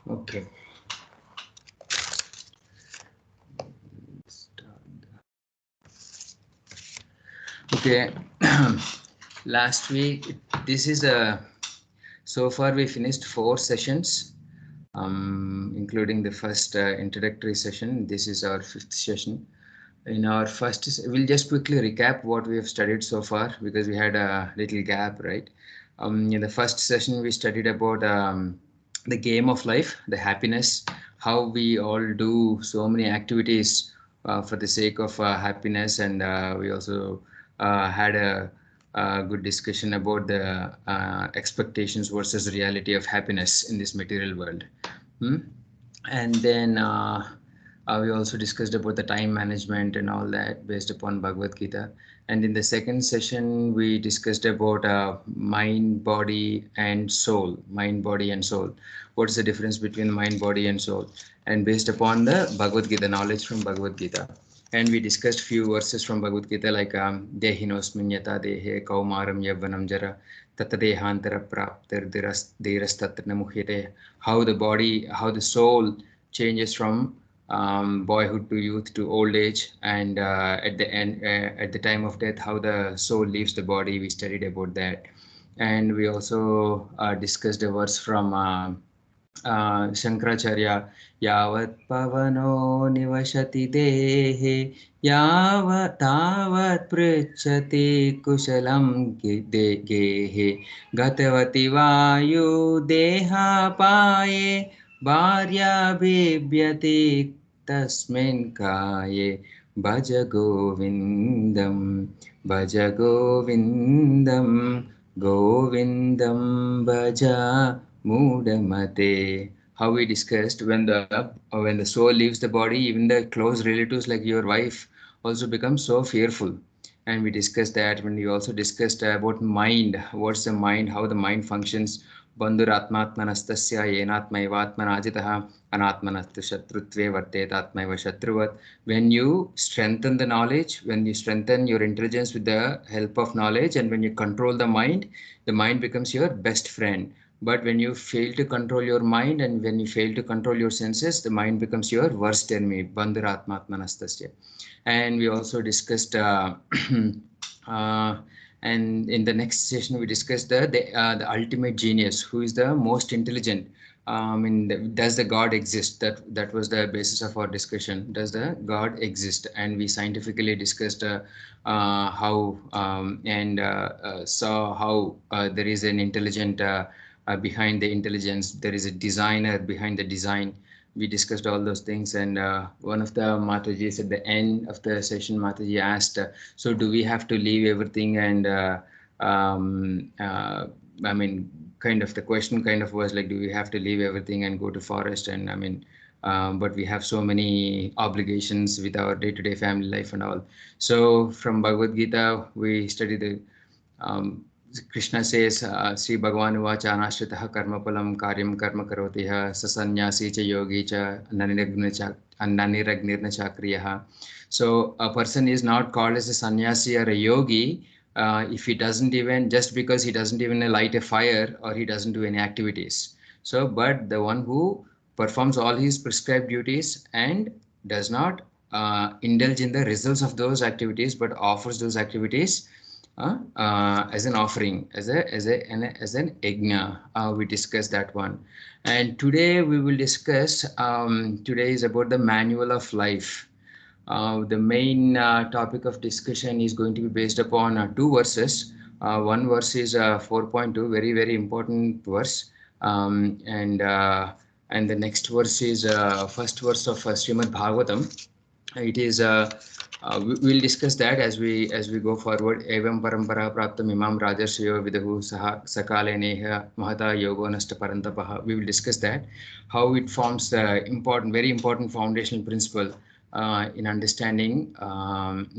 Okay. Okay. Last week, this is a. So far, we finished 4 sessions, including the first introductory session. This is our 5th session. In our first, we'll just quickly recap what we have studied so far because we had a little gap, right? In the first session, we studied about the game of life, the happiness, how we all do so many activities for the sake of happiness, and we also had a good discussion about the expectations versus reality of happiness in this material world. Hmm? And then we also discussed about the time management and all that based upon Bhagavad Gita. And in the second session, we discussed about mind, body, and soul. Mind, body, and soul. What's the difference between mind, body, and soul? And based upon the Bhagavad Gita, knowledge from Bhagavad Gita. And we discussed few verses from Bhagavad Gita like Dehinosmin yata dehe kaumaram yavvanam jara tatadehantara praptir dhirastatna muhyate. How the body, how the soul changes from boyhood to youth to old age, and at the end, at the time of death, how the soul leaves the body. We studied about that, and we also discussed a verse from Shankaracharya, Yavat Pavano Nivashati Dehe, Yavat Tavat Pritchati Kushalam Gehe, Gatavati Vayu Deha Paye, Bharya Bibhyati Tasmin Kaye, Bhaja Govindam, Bhaja Govindam, Govindam Bhaja Mudamate. How we discussed when the soul leaves the body, even the close relatives like your wife also become so fearful. And we discussed that when we also discussed about mind, what's the mind, how the mind functions. Bandhuratmatmanastasya yenatmaivatmanajitaha anatmanastu shatrutve vartetatmaiva shatruvat. When you strengthen the knowledge, when you strengthen your intelligence with the help of knowledge, and when you control the mind becomes your best friend. But when you fail to control your mind and when you fail to control your senses, the mind becomes your worst enemy. Bandhuratmatmanastasya. And we also discussed, uh, and in the next session, we discussed the ultimate genius, who is the most intelligent. Does the God exist? That was the basis of our discussion. Does the God exist? And we scientifically discussed how and saw how there is an intelligent behind the intelligence. There is a designer behind the design. We discussed all those things, and one of the Matajis at the end of the session, Mataji asked, so do we have to leave everything? And I mean, kind of the question kind of was like, do we have to leave everything and go to forest? And I mean, but we have so many obligations with our day-to-day family life and all. So from Bhagavad Gita, we study the Krishna says, Sri Bhagavan Uvacha Anashritah Karmapalam Karyam Karma Karotiha Sasanyasi Cha Yogi Cha Naniragnirna Chakriyaha. So a person is not called as a sannyasi or a yogi if he doesn't even, just because he doesn't even light a fire or he doesn't do any activities. So, but the one who performs all his prescribed duties and does not indulge in the results of those activities, but offers those activities as an offering, as an yajna. We discussed that one, and today we will discuss. Today is about the manual of life. The main topic of discussion is going to be based upon two verses. One verse is 4.2, very very important verse, and the next verse is first verse of Srimad Bhagavatam. It is we'll discuss that as we go forward. Evam parampara praptam imam rajarshyo vidahu sakale neha mahata yogo nasta parantapaha. We will discuss that, how it forms the important, very important foundational principle in understanding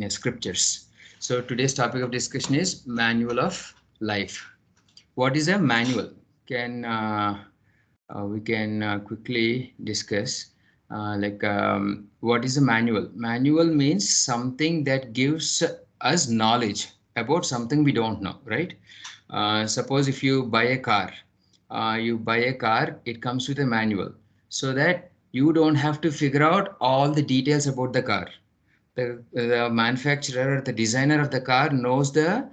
scriptures. So today's topic of discussion is manual of life. What is a manual? Can we can quickly discuss what is a manual. Manual means something that gives us knowledge about something we don't know, right? Suppose if you buy a car, it comes with a manual. so that you don't have to figure out all the details about the car. The manufacturer or the designer of the car knows the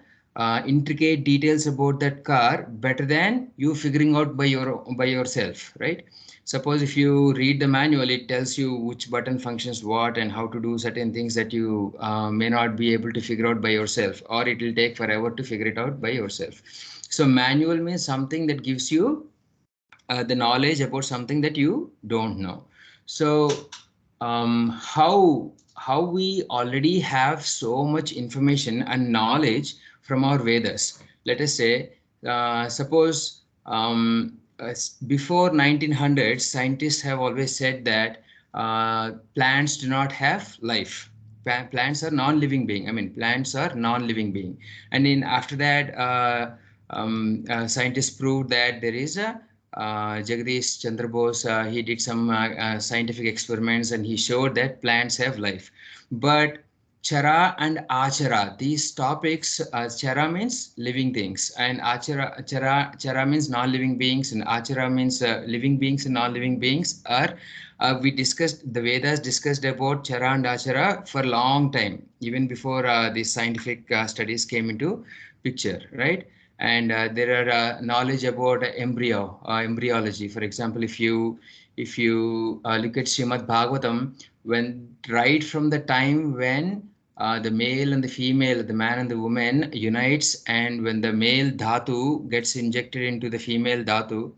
intricate details about that car better than you figuring out by yourself, right? Suppose if you read the manual, it tells you which button functions what and how to do certain things that you may not be able to figure out by yourself, or it will take forever to figure it out by yourself. So manual means something that gives you the knowledge about something that you don't know. So how we already have so much information and knowledge from our Vedas. Let us say, suppose before 1900, scientists have always said that plants do not have life. Plants are non-living being. I mean, plants are non-living being. And in after that, scientists proved that there is a Jagadish Chandra Bose, he did some scientific experiments and he showed that plants have life. But Chara and Achara, these topics, Chara means living things, and Chara means non-living beings, and Achara means living beings and non-living beings. We discussed, the Vedas discussed about Chara and Achara for a long time, even before these scientific studies came into picture, right? And there are knowledge about embryology. For example, if you look at Srimad Bhagavatam, when right from the time when the male and the female, the man and the woman unites, and when the male dhatu gets injected into the female dhatu,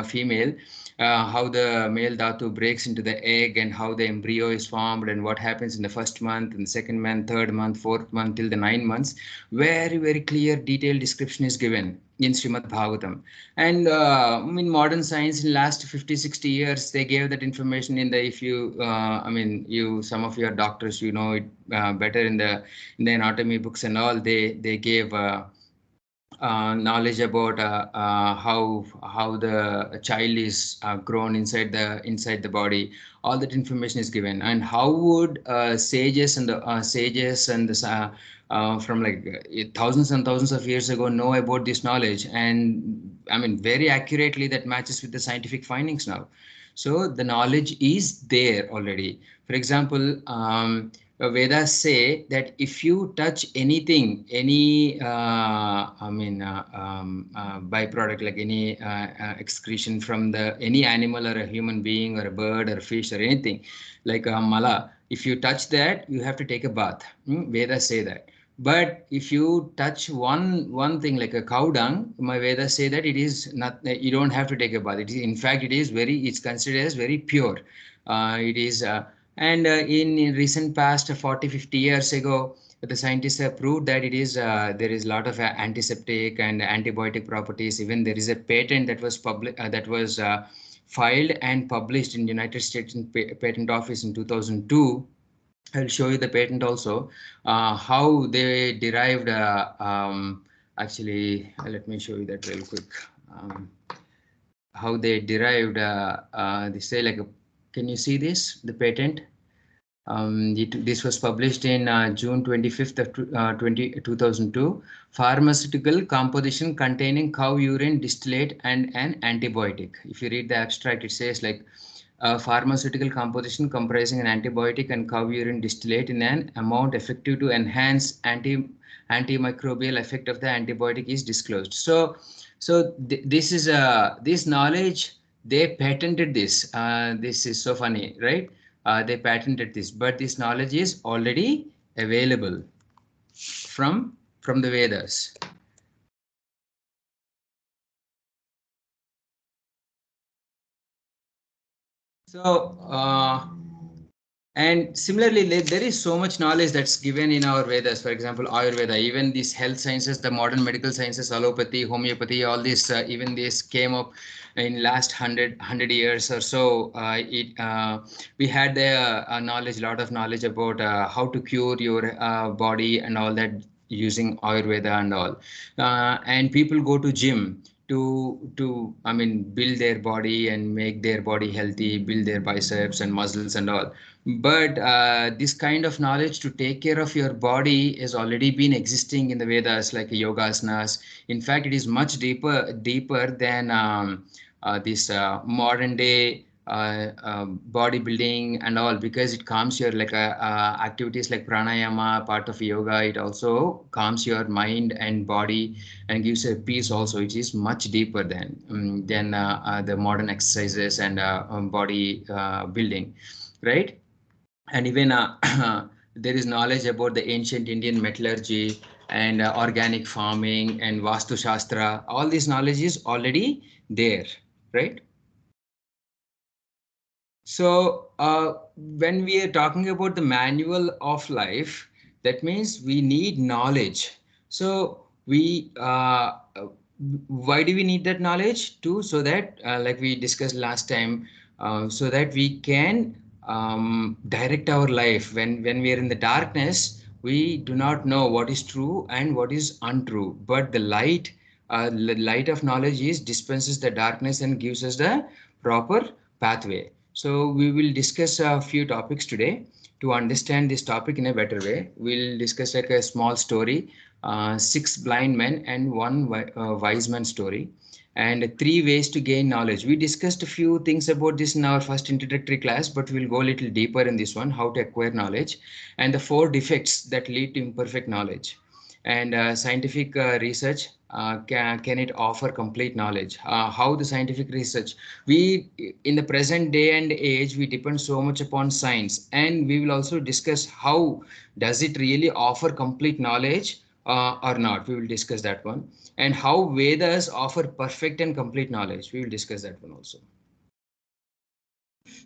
female, how the male dhatu breaks into the egg and how the embryo is formed and what happens in the first month and the second month, third month, fourth month till the 9 months. Very, very clear, detailed description is given in Srimad Bhagavatam. And in modern science, in last 50, 60 years, they gave that information in the, if you, some of your doctors, you know it better in the anatomy books and all, they gave knowledge about how the child is grown inside the body. All that information is given. And how would sages and the from like thousands and thousands of years ago know about this knowledge? And I mean, very accurately that matches with the scientific findings now. So the knowledge is there already. For example, Vedas say that if you touch anything, any byproduct, like any excretion from the any animal or a human being or a bird or a fish or anything, like a mala, if you touch that, you have to take a bath. Vedas say that. But if you touch one thing like a cow dung, my Vedas say that it is not. You don't have to take a bath. It is, in fact, it's considered as very pure. It is. And in recent past 40, 50 years ago, the scientists have proved that it is there is a lot of antiseptic and antibiotic properties. Even there is a patent that was filed and published in United States Patent Office in 2002. I'll show you the patent also, how they derived, actually, let me show you that real quick. How they derived, they say like, can you see this, the patent? This was published in June 25th of 2002. Pharmaceutical composition containing cow urine distillate and an antibiotic. If you read the abstract, it says like pharmaceutical composition comprising an antibiotic and cow urine distillate in an amount effective to enhance antimicrobial effect of the antibiotic is disclosed. So this is this knowledge, they patented this. This is so funny, right? They patented this, but this knowledge is already available from the Vedas. So and similarly, there is so much knowledge that's given in our Vedas. For example, Ayurveda, even these health sciences, the modern medical sciences, allopathy, homeopathy, all this, even this came up in last 100 years or so. We had the knowledge, lot of knowledge about how to cure your body and all that using Ayurveda and all. And people go to gym to build their body and make their body healthy, build their biceps and muscles and all. But this kind of knowledge to take care of your body has already been existing in the Vedas, like yogasanas. In fact, it is much deeper than this modern day bodybuilding and all, because it calms your like activities like pranayama, part of yoga. It also calms your mind and body and gives a peace also, which is much deeper than the modern exercises and body building, right? And even there is knowledge about the ancient Indian metallurgy and organic farming and Vastu Shastra. All this knowledge is already there, right? So when we are talking about the manual of life, that means we need knowledge. So why do we need that knowledge too? So that like we discussed last time, so that we can direct our life. When we are in the darkness, we do not know what is true and what is untrue. But the light of knowledge is dispenses the darkness and gives us the proper pathway. So we will discuss a few topics today. To understand this topic in a better way, we'll discuss like a small story, six blind men and one wise man story, and three ways to gain knowledge. We discussed a few things about this in our first introductory class, but we'll go a little deeper in this one, how to acquire knowledge, and the four defects that lead to imperfect knowledge, and scientific research. Can it offer complete knowledge? How the scientific research, we in the present day and age, we depend so much upon science, and we will also discuss how does it really offer complete knowledge or not. We will discuss that one. And how Vedas offer perfect and complete knowledge, we will discuss that one also.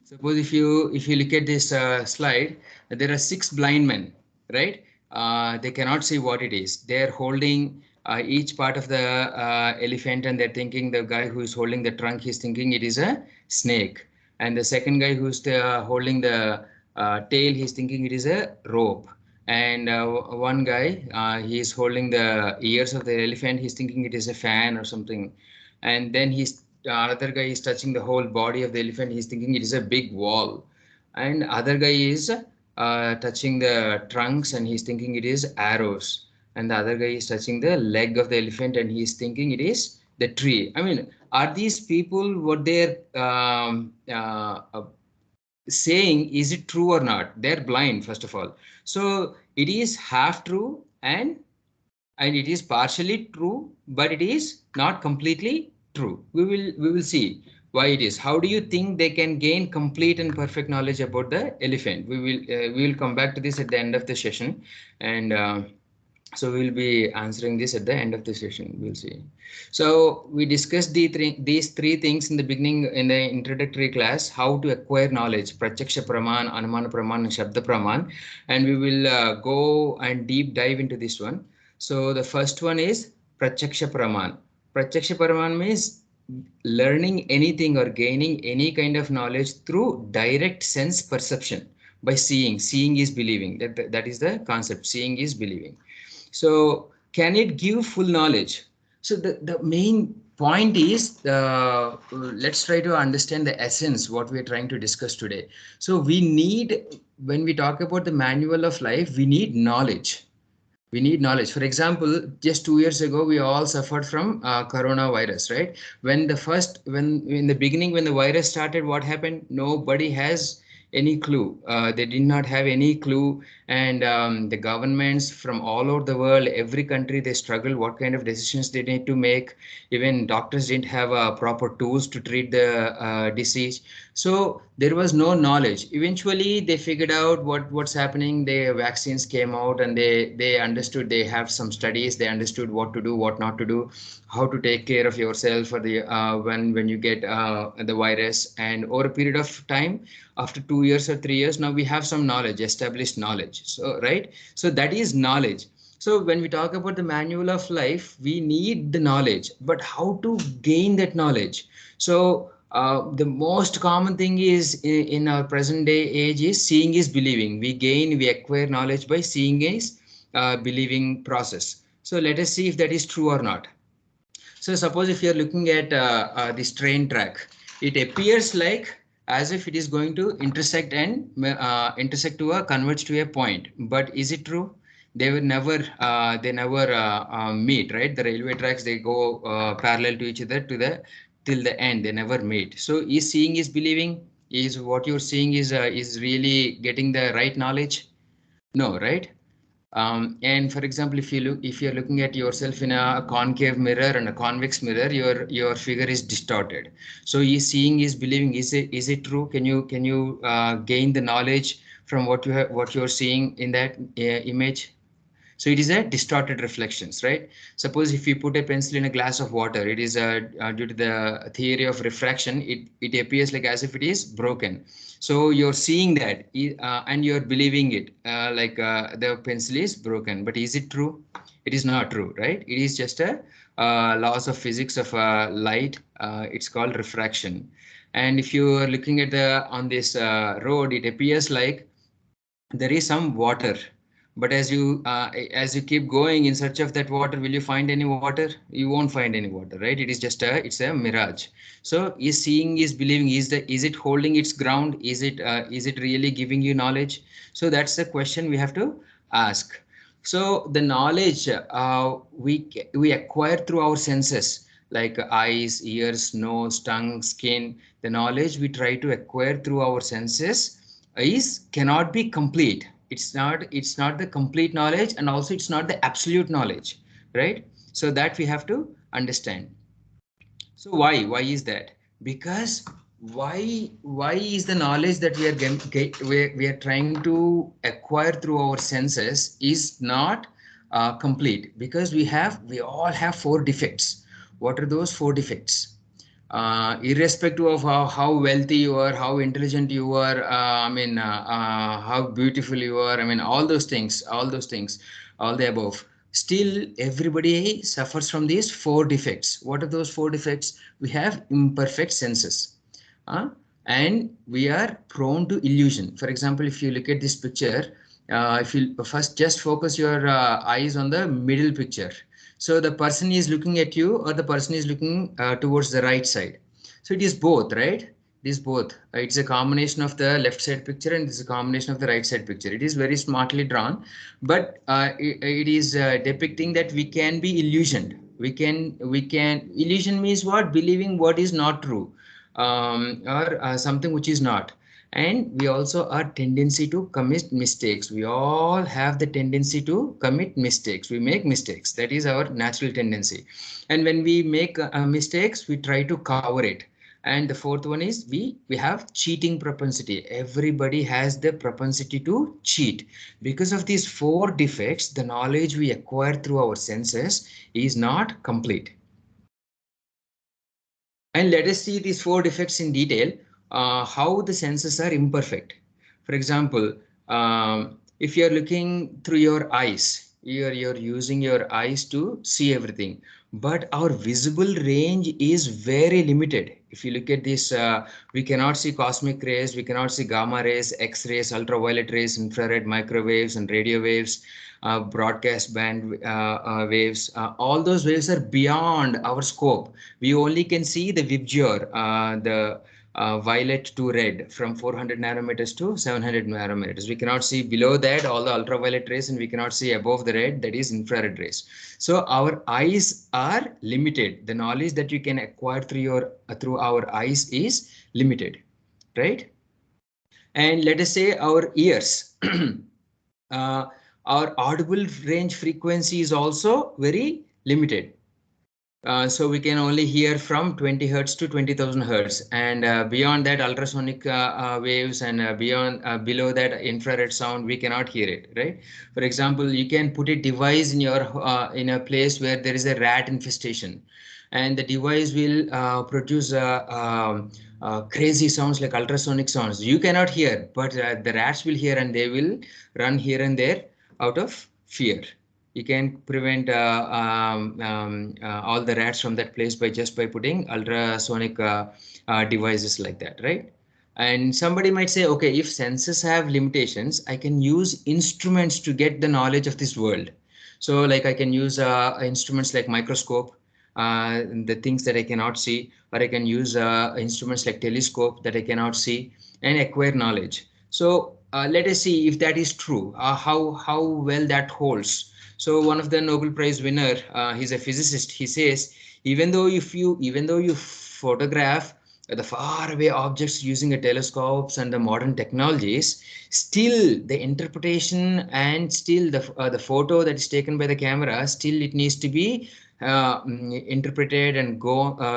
Suppose if you look at this slide, there are six blind men, right? They cannot see what it is. They're holding each part of the elephant, and they're thinking, the guy who is holding the trunk, he's thinking it is a snake, and the second guy who's holding the tail, he's thinking it is a rope, and one guy he is holding the ears of the elephant, he's thinking it is a fan or something, and then another guy is touching the whole body of the elephant, he's thinking it is a big wall, and other guy is touching the trunks and he's thinking it is arrows, and the other guy is touching the leg of the elephant and he's thinking it is the tree. I mean, are these people what they're saying, is it true or not? They're blind, first of all. So it is half true, and it is partially true, but it is not completely true. We will see why it is. How do you think they can gain complete and perfect knowledge about the elephant? We will come back to this at the end of the session, and so we'll be answering this at the end of the session. We'll see. So we discussed these three things in the beginning in the introductory class: how to acquire knowledge, Pratyaksha Praman, Anumana Praman, and Shabda Praman, and we will go and deep dive into this one. So the first one is Pratyaksha Praman. Pratyaksha Praman means learning anything or gaining any kind of knowledge through direct sense perception by seeing. Seeing is believing. That is the concept. Seeing is believing. So can it give full knowledge? So the main point is, let's try to understand the essence, what we're trying to discuss today. So we need, when we talk about the manual of life, we need knowledge. We need knowledge. For example, just 2 years ago, we all suffered from coronavirus, right? When in the beginning, when the virus started, what happened? Nobody has any clue. They did not have any clue, and the governments from all over the world, every country, they struggle. What kind of decisions they need to make? Even doctors didn't have proper tools to treat the disease. So there was no knowledge. Eventually, they figured out what's happening. The vaccines came out, and they understood. They have some studies. They understood what to do, what not to do, how to take care of yourself for the when you get the virus. And over a period of time, after 2 years or 3 years, now we have some knowledge, established knowledge. So right. So that is knowledge. So when we talk about the manual of life, we need the knowledge, but how to gain that knowledge? So the most common thing is in our present day age is seeing is believing. We acquire knowledge by seeing is believing process. So let us see if that is true or not. So suppose if you are looking at this train track, it appears like as if it is going to intersect and intersect to a converge to a point. But is it true? They never meet, right? The railway tracks, they go parallel to each other till the end. They never meet. So is seeing is believing? Is what you're seeing is really getting the right knowledge? No, right? And for example, if you're looking at yourself in a concave mirror and a convex mirror, your figure is distorted. So is seeing is believing. Is it true? Can you gain the knowledge from what you're seeing in that image? So it is a distorted reflections, right? Suppose if you put a pencil in a glass of water, it is due to the theory of refraction, it appears like as if it is broken. So you're seeing that and you're believing it the pencil is broken. But is it true? It is not true, right? It is just a laws of physics of light. It's called refraction. And if you are looking at the on this road, it appears like there is some water, but as you keep going in search of that water, will you find any water? You won't find any water, right? It is just it's a mirage. So is seeing is believing, is it holding its ground? Is it really giving you knowledge? So that's the question we have to ask. So the knowledge we acquire through our senses, like eyes, ears, nose, tongue, skin. The knowledge we try to acquire through our senses is cannot be complete. It's not the complete knowledge, and also it's not the absolute knowledge, right? So that we have to understand. So why is that? Because why is the knowledge that we are trying to acquire through our senses is not complete? Because we all have four defects. What are those four defects? Irrespective of how wealthy you are, how intelligent you are, how beautiful you are, all those things, all the above. Still, everybody suffers from these four defects. What are those four defects? We have imperfect senses, uh, and we are prone to illusion. For example, if you look at this picture, if you first just focus your eyes on the middle picture. So the person is looking at you, or the person is looking towards the right side. So it is both, right? It is both. It's a combination of the left side picture and it's a combination of the right side picture. It is very smartly drawn, but it is depicting that we can be illusioned. We can illusion means what? Believing what is not true, or something which is not. And we also are tendency to commit mistakes. We all have the tendency to commit mistakes. We make mistakes. That is our natural tendency. And when we make mistakes, we try to cover it. And the fourth one is we have cheating propensity. Everybody has the propensity to cheat. Because of these four defects, the knowledge we acquire through our senses is not complete. And let us see these four defects in detail, how the senses are imperfect. For example, if you're looking through your eyes, you're using your eyes to see everything, but our visible range is very limited. If you look at this, we cannot see cosmic rays, we cannot see gamma rays, X-rays, ultraviolet rays, infrared, microwaves, and radio waves, broadcast band waves. All those waves are beyond our scope. We only can see the VIBGYOR, the violet to red, from 400 nanometers to 700 nanometers. We cannot see below that all the ultraviolet rays, and we cannot see above the red, that is infrared rays. So our eyes are limited. The knowledge that you can acquire through our eyes is limited, right? And let us say our ears. uh, our audible range frequency is also very limited. So we can only hear from 20 hertz to 20,000 hertz, and beyond that ultrasonic waves, and beyond below that infrared sound, we cannot hear it, right? For example, you can put a device in your in a place where there is a rat infestation, and the device will produce crazy sounds like ultrasonic sounds. You cannot hear, but the rats will hear, and they will run here and there out of fear. You can prevent all the rats from that place by putting ultrasonic devices like that, right? And somebody might say, okay, if senses have limitations, I can use instruments to get the knowledge of this world. So like I can use instruments like microscope, the things that I cannot see, or I can use instruments like telescope that I cannot see, and acquire knowledge. So let us see if that is true, how well that holds. So one of the Nobel Prize winner, he's a physicist. He says, even though you photograph the far away objects using the telescopes and the modern technologies, still the interpretation and still the photo that is taken by the camera, still it needs to be interpreted and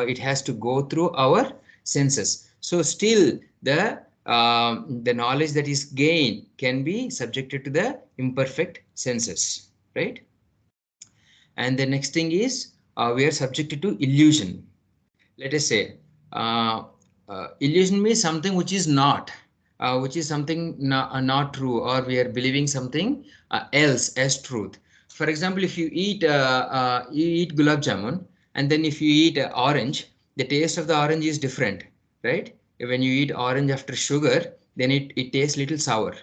it has to go through our senses. So still the knowledge that is gained can be subjected to the imperfect senses, right? And the next thing is we are subjected to illusion. Let us say illusion means something which is not, which is something not true, or we are believing something else as truth. For example, if you eat gulab jamun, and then if you eat orange, the taste of the orange is different, right? When you eat orange after sugar, then it tastes little sour.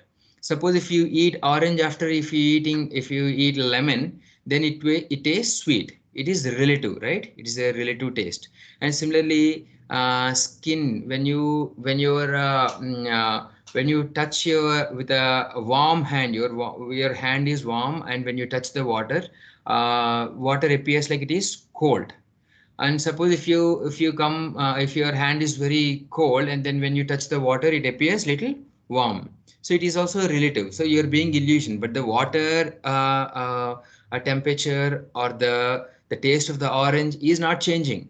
Suppose if you eat orange after if you eat lemon, then it tastes sweet. It is relative, right? It is a relative taste. And similarly, skin, when you touch with a warm hand, your hand is warm, and when you touch the water, water appears like it is cold. And suppose if your hand is very cold, and then when you touch the water, it appears little warm. So it is also relative. So you're being illusion, but the water a temperature or the taste of the orange is not changing.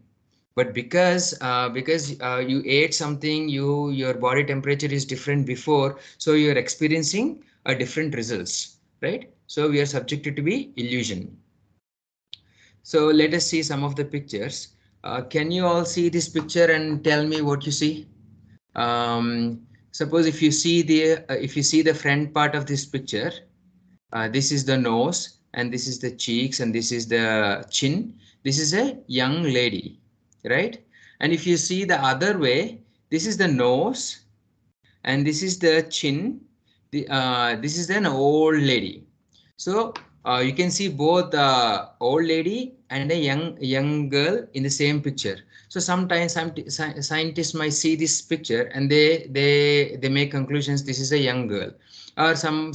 But because you ate something, your body temperature is different before, so you're experiencing a different results, right? So we are subjected to be illusion. So let us see some of the pictures. Can you all see this picture and tell me what you see? Suppose if you see the front part of this picture, this is the nose, and this is the cheeks, and this is the chin. This is a young lady, right? And if you see the other way, this is the nose, and this is the chin. This is an old lady. So you can see both the old lady and a young girl in the same picture. So sometimes some scientists might see this picture and they make conclusions this is a young girl, or some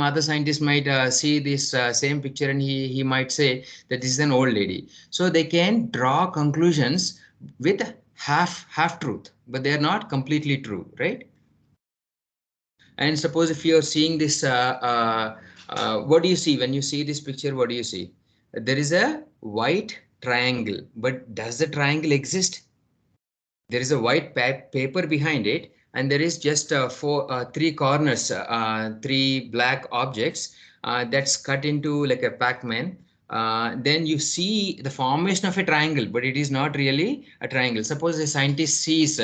other scientists might see this same picture and he might say that this is an old lady. So they can draw conclusions with half truth, but they are not completely true, right? And suppose if you are seeing this, what do you see when you see this picture? What do you see? There is a white triangle, but does the triangle exist? There is a white paper behind it, and there is just three corners, three black objects that's cut into like a Pac-Man. Then you see the formation of a triangle, but it is not really a triangle. Suppose a scientist sees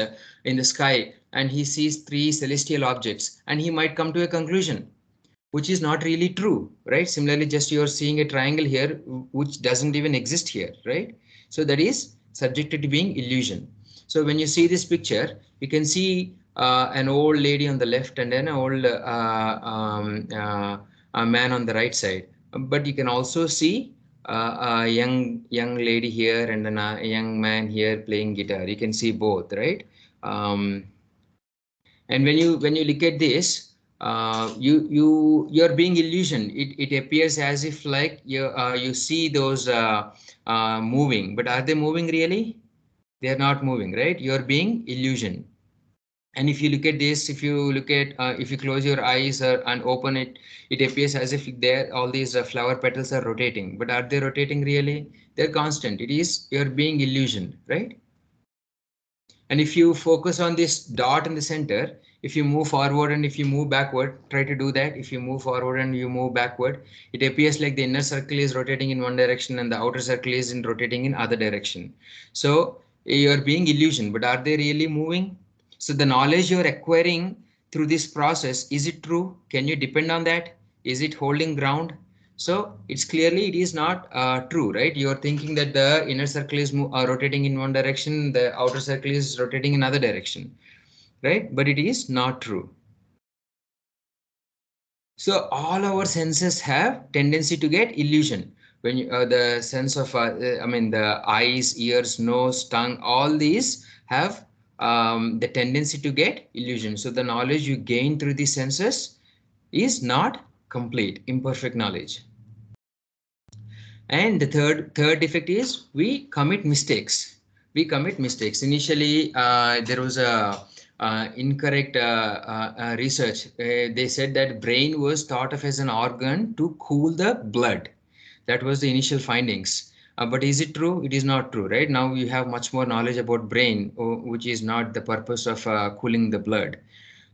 in the sky and he sees three celestial objects, and he might come to a conclusion which is not really true, right? Similarly, just you're seeing a triangle here which doesn't even exist here, right? So that is subjected to being illusion. So when you see this picture, you can see an old lady on the left and then an old a man on the right side. But you can also see a young lady here and then a young man here playing guitar. You can see both, right? And when you look at this, you're being illusion. It appears as if like you see those moving, but are they moving really? They are not moving, right? You're being illusion. And if you look at this, if you close your eyes and open it, it appears as if there all these flower petals are rotating. But are they rotating really? They're constant. It is you're being illusion, right? And if you focus on this dot in the center, if you move forward and if you move backward, try to do that. If you move forward and you move backward, it appears like the inner circle is rotating in one direction and the outer circle is rotating in other direction. So you're being illusion, but are they really moving? So the knowledge you're acquiring through this process, is it true? Can you depend on that? Is it holding ground? So it's clearly it is not true, right? You're thinking that the inner circle is rotating in one direction, the outer circle is rotating in another direction, right? But it is not true. So all our senses have tendency to get illusion. When the sense of, the eyes, ears, nose, tongue, all these have the tendency to get illusion. So the knowledge you gain through these senses is not complete, imperfect knowledge. And the third defect is we commit mistakes. we commit mistakes. Initially, there was a incorrect research. They said that brain was thought of as an organ to cool the blood. That was the initial findings. But is it true? It is not true, right? Now we have much more knowledge about brain, which is not the purpose of cooling the blood,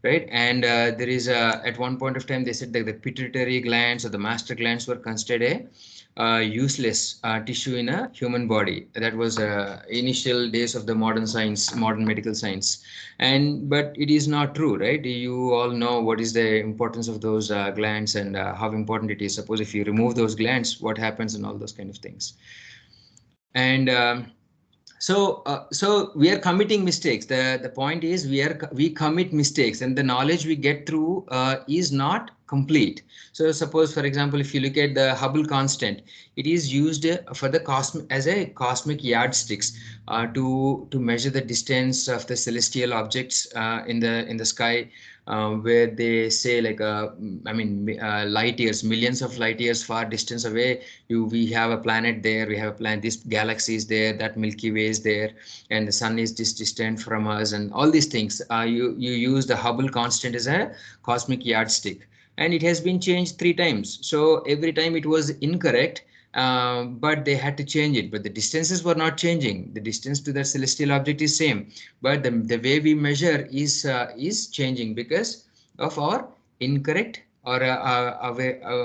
right? And there is at one point of time they said that the pituitary glands or the master glands were considered a useless tissue in a human body. That was initial days of the modern science, modern medical science. And but it is not true, right? You all know what is the importance of those glands and how important it is. Suppose if you remove those glands, what happens and all those kind of things. And so we are committing mistakes. The point is we commit mistakes, and the knowledge we get through is not complete. So suppose, for example, if you look at the Hubble constant, it is used for the cosmic as a cosmic yardsticks to measure the distance of the celestial objects in the sky, where they say like light years, millions of light years far distance away, we have a planet there, we have a planet, this galaxy is there, that Milky Way is there, and the sun is this distant from us, and all these things. You use the Hubble constant as a cosmic yardstick, and it has been changed 3 times. So every time it was incorrect, but they had to change it. But the distances were not changing. The distance to the celestial object is same, but the way we measure is changing because of our incorrect, or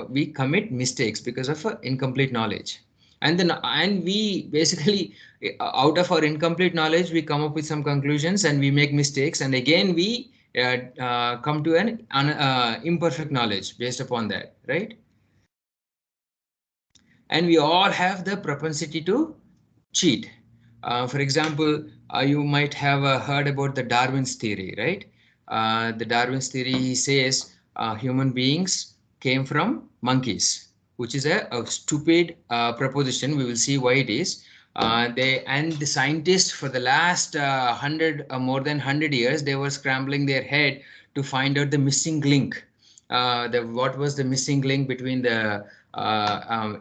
we commit mistakes because of incomplete knowledge. And we basically, out of our incomplete knowledge, we come up with some conclusions and we make mistakes, and again we come to an imperfect knowledge based upon that, right? And we all have the propensity to cheat. For example, you might have heard about the Darwin's theory, right? The Darwin's theory says human beings came from monkeys, which is a stupid proposition. We will see why it is. The scientists for the last more than 100 years, they were scrambling their head to find out the missing link. What was the missing link between the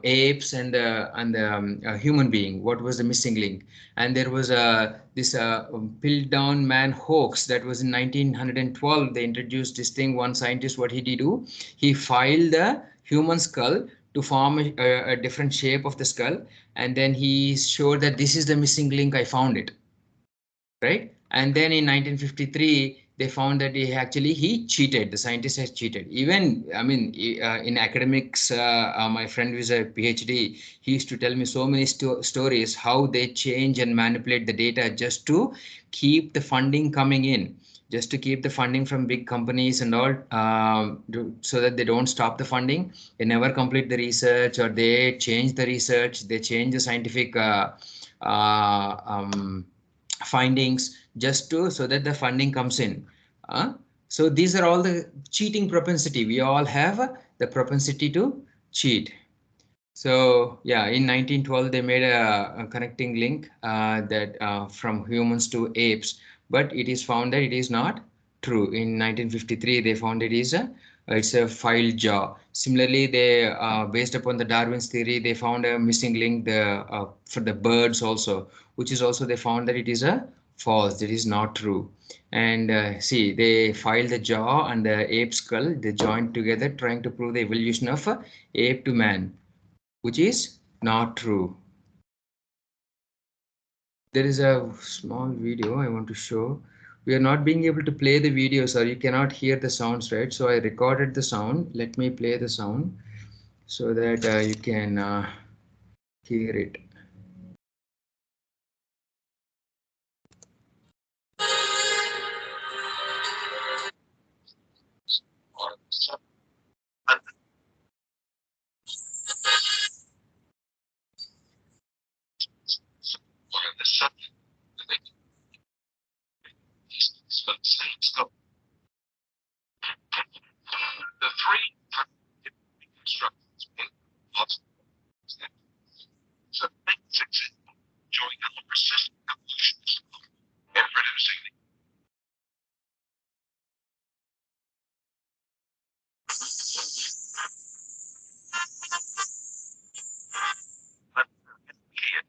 apes and the human being? What was the missing link? And there was this Piltdown down man hoax that was in 1912. They introduced this thing. One scientist, what did he do? He filed the human skull to form a different shape of the skull, and then he showed that this is the missing link. I found it, right? And then in 1953 they found that he cheated. The scientist has cheated. Even, I mean, in academics, my friend who is a PhD, he used to tell me so many stories how they change and manipulate the data just to keep the funding coming in, just to keep the funding from big companies and all, so that they don't stop the funding. They never complete the research, or they change the research, they change the scientific findings just to so that the funding comes in. So these are all the cheating propensity. We all have the propensity to cheat. So yeah, in 1912 they made a connecting link that from humans to apes, but it is found that it is not true. In 1953 they found it's a filed jaw. Similarly, they based upon the Darwin's theory, they found a missing link for the birds also, which is also they found that it is a false. That is not true. And see, they filed the jaw and the ape skull. They joined together, trying to prove the evolution of ape to man, which is not true. There is a small video I want to show. We are not being able to play the video, sir. You cannot hear the sounds, right? So I recorded the sound. Let me play the sound so that you can hear it.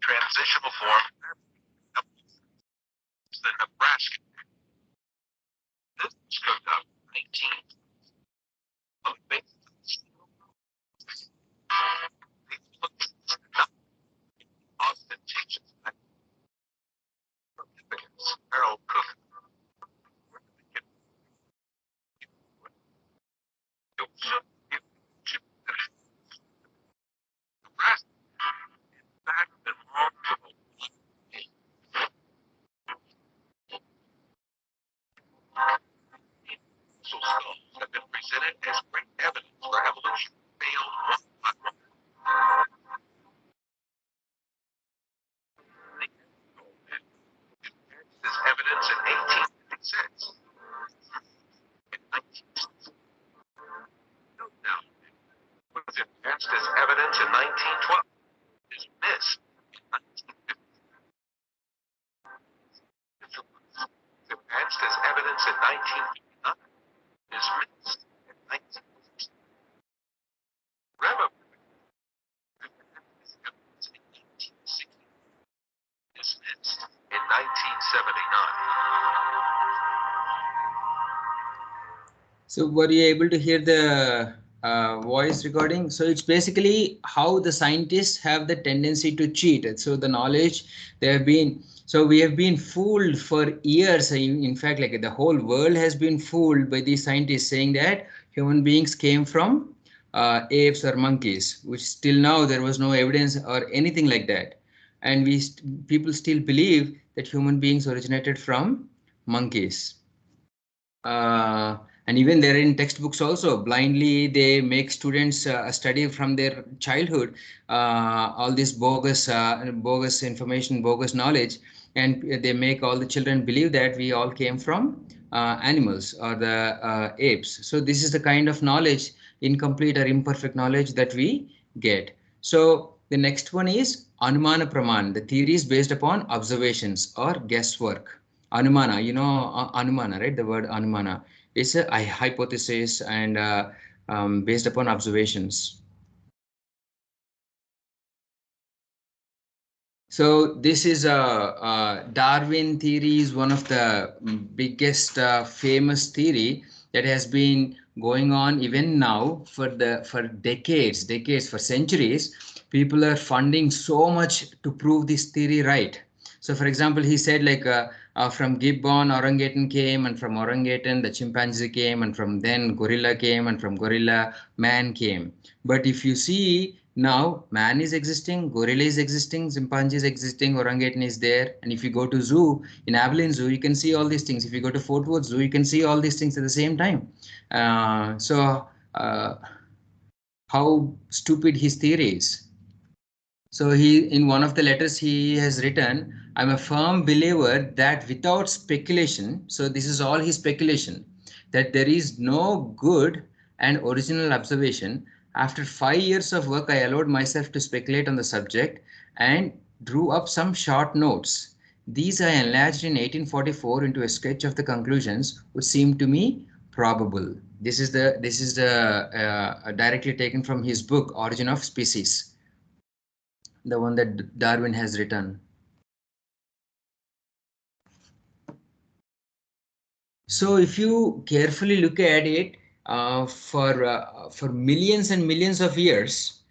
Transitional form. in 1959. Is missed in 1960. Rema is missed in 1979. So were you able to hear the voice recording? So it's basically how the scientists have the tendency to cheat. So the knowledge they have been, so we have been fooled for years. In fact, like the whole world has been fooled by these scientists saying that human beings came from apes or monkeys, which till now there was no evidence or anything like that. And people still believe that human beings originated from monkeys. uh, and even there in textbooks also blindly they make students study from their childhood all this bogus information, bogus knowledge, and they make all the children believe that we all came from animals or the apes. So this is the kind of knowledge, incomplete or imperfect knowledge, that we get. So the next one is Anumana Praman, the theories based upon observations or guesswork. Anumana, Anumana, right? The word Anumana is a hypothesis and based upon observations. So this is Darwin theory is one of the biggest famous theory that has been going on even now for decades, for centuries. People are funding so much to prove this theory right. So for example, he said like from gibbon orangutan came, and from orangutan the chimpanzee came, and from then gorilla came, and from gorilla man came. But if you see now, man is existing, gorilla is existing, chimpanzee is existing, orangutan is there. And if you go to zoo, in Abilene Zoo, you can see all these things. If you go to Fort Worth Zoo, you can see all these things at the same time. So how stupid his theory is. So in one of the letters he has written, I'm a firm believer that without speculation, so this is all his speculation, that there is no good and original observation. After 5 years of work, I allowed myself to speculate on the subject and drew up some short notes. These I enlarged in 1844 into a sketch of the conclusions which seemed to me probable. This is directly taken from his book Origin of Species, the one that Darwin has written. So if you carefully look at it, for millions and millions of years,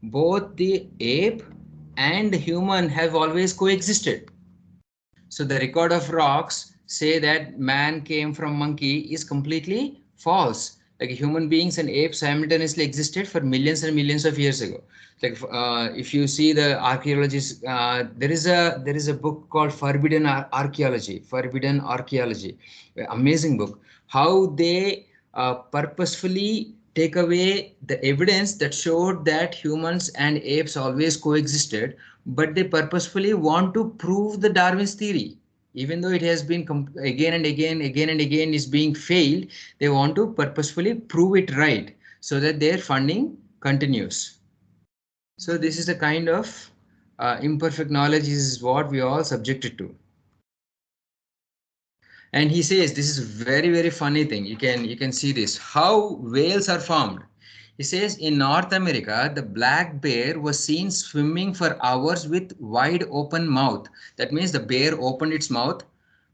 both the ape and the human have always coexisted. So the record of rocks say that man came from monkey is completely false. Like human beings and apes simultaneously existed for millions and millions of years ago. Like if you see the archaeologists, there is a book called Forbidden Archaeology, amazing book. How they purposefully take away the evidence that showed that humans and apes always coexisted, but they purposefully want to prove the Darwin's theory. Even though it has been again and again is being failed, they want to purposefully prove it right so that their funding continues. So this is the kind of imperfect knowledge is what we are all subjected to. And he says this is very funny thing. You can see this, how whales are formed. He says in North America, the black bear was seen swimming for hours with wide open mouth. That means the bear opened its mouth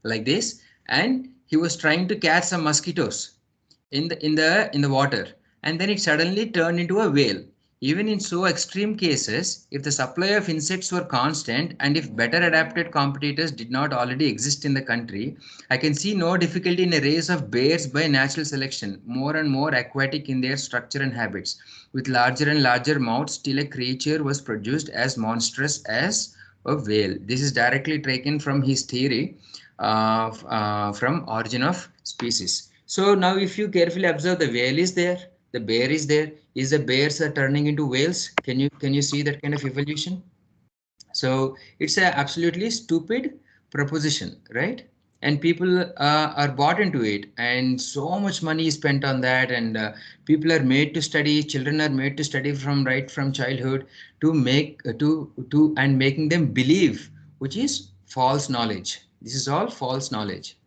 like this, and he was trying to catch some mosquitoes in the water, and then it suddenly turned into a whale. Even in so extreme cases, if the supply of insects were constant and if better adapted competitors did not already exist in the country, I can see no difficulty in a race of bears by natural selection, more and more aquatic in their structure and habits, with larger and larger mouths till a creature was produced as monstrous as a whale. This is directly taken from his theory from Origin of Species. So now if you carefully observe, the whale is there, the bear is there. Is the bears are turning into whales? Can you see that kind of evolution? So it's a absolutely stupid proposition, right? And people are bought into it, and so much money is spent on that, and people are made to study, children are made to study from childhood to make to and making them believe, which is false knowledge. This is all false knowledge.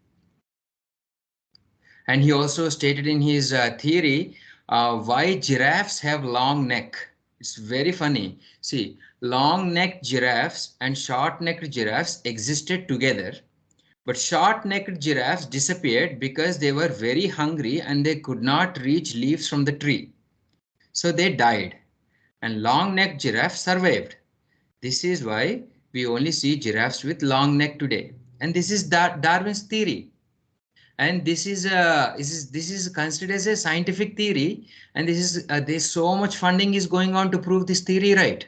And he also stated in his theory why giraffes have long neck. It's very funny. See, long-necked giraffes and short-necked giraffes existed together, but short-necked giraffes disappeared because they were very hungry and they could not reach leaves from the tree. So they died, and long-necked giraffes survived. This is why we only see giraffes with long neck today. And this is Darwin's theory. And this is considered as a scientific theory, and there's so much funding is going on to prove this theory right.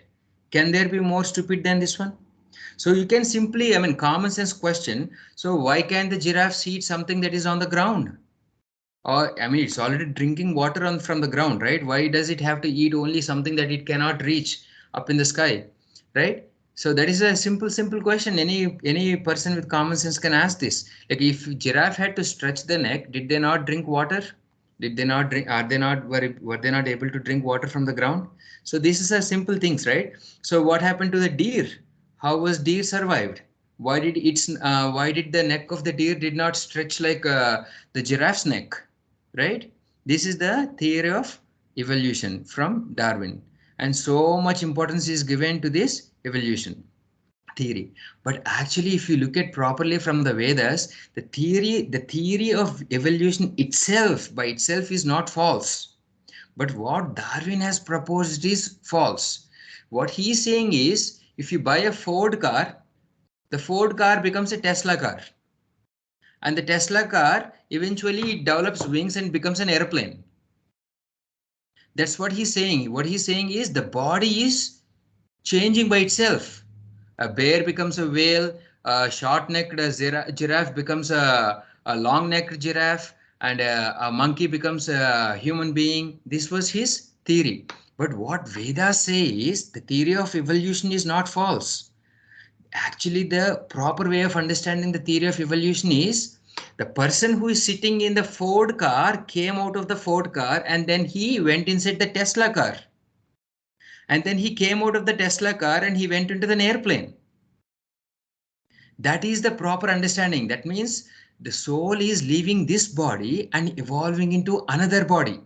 Can there be more stupid than this one? So you can simply, I mean, common sense question, so why can't the giraffe eat something that is on the ground? Or I mean, it's already drinking water from the ground, right? Why does it have to eat only something that it cannot reach up in the sky, right? So that is a simple question. Any person with common sense can ask this. Like, if giraffe had to stretch the neck, did they not drink water? Did they not drink? Were they not able to drink water from the ground? So this is a simple things, right? So what happened to the deer? How was deer survived? Why did the neck of the deer did not stretch like the giraffe's neck? Right? This is the theory of evolution from Darwin, and so much importance is given to this evolution theory. But actually, if you look at properly from the Vedas, the theory of evolution itself by itself is not false. But what Darwin has proposed is false. What he is saying is, if you buy a Ford car, the Ford car becomes a Tesla car. And the Tesla car eventually develops wings and becomes an airplane. That's what he's saying. What he's saying is the body is changing by itself. A bear becomes a whale, a short-necked giraffe becomes a long-necked giraffe, and a monkey becomes a human being. This was his theory. But what Vedas say is the theory of evolution is not false. Actually, the proper way of understanding the theory of evolution is the person who is sitting in the Ford car came out of the Ford car and then he went inside the Tesla car. And then he came out of the Tesla car and he went into an airplane. That is the proper understanding. That means the soul is leaving this body and evolving into another body.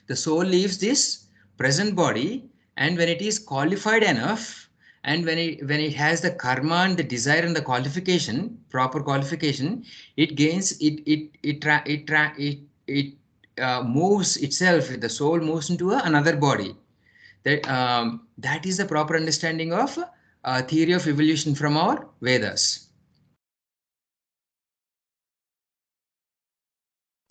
The soul leaves this present body, and when it is qualified enough, and when it has the karma and the desire and the qualification, proper qualification, it gains it moves itself. The soul moves into another body. That is the proper understanding of theory of evolution from our Vedas.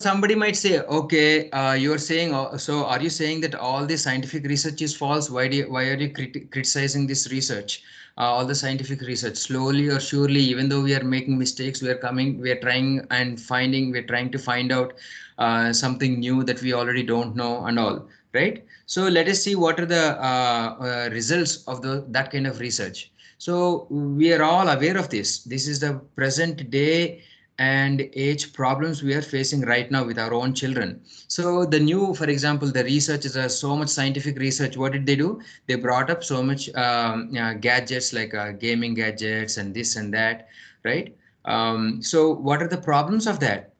Somebody might say, okay, you're saying, so are you saying that all the scientific research is false? Why are you criticizing this research? All the scientific research, slowly or surely, even though we are making mistakes, we are trying to find out something new that we already don't know and all, right? So let us see what are the results of that kind of research. So we are all aware of this. This is the present day and age problems we are facing right now with our own children. So the new, for example, the researchers are so much scientific research. What did they do? They brought up so much gadgets like gaming gadgets and this and that, right? So what are the problems of that?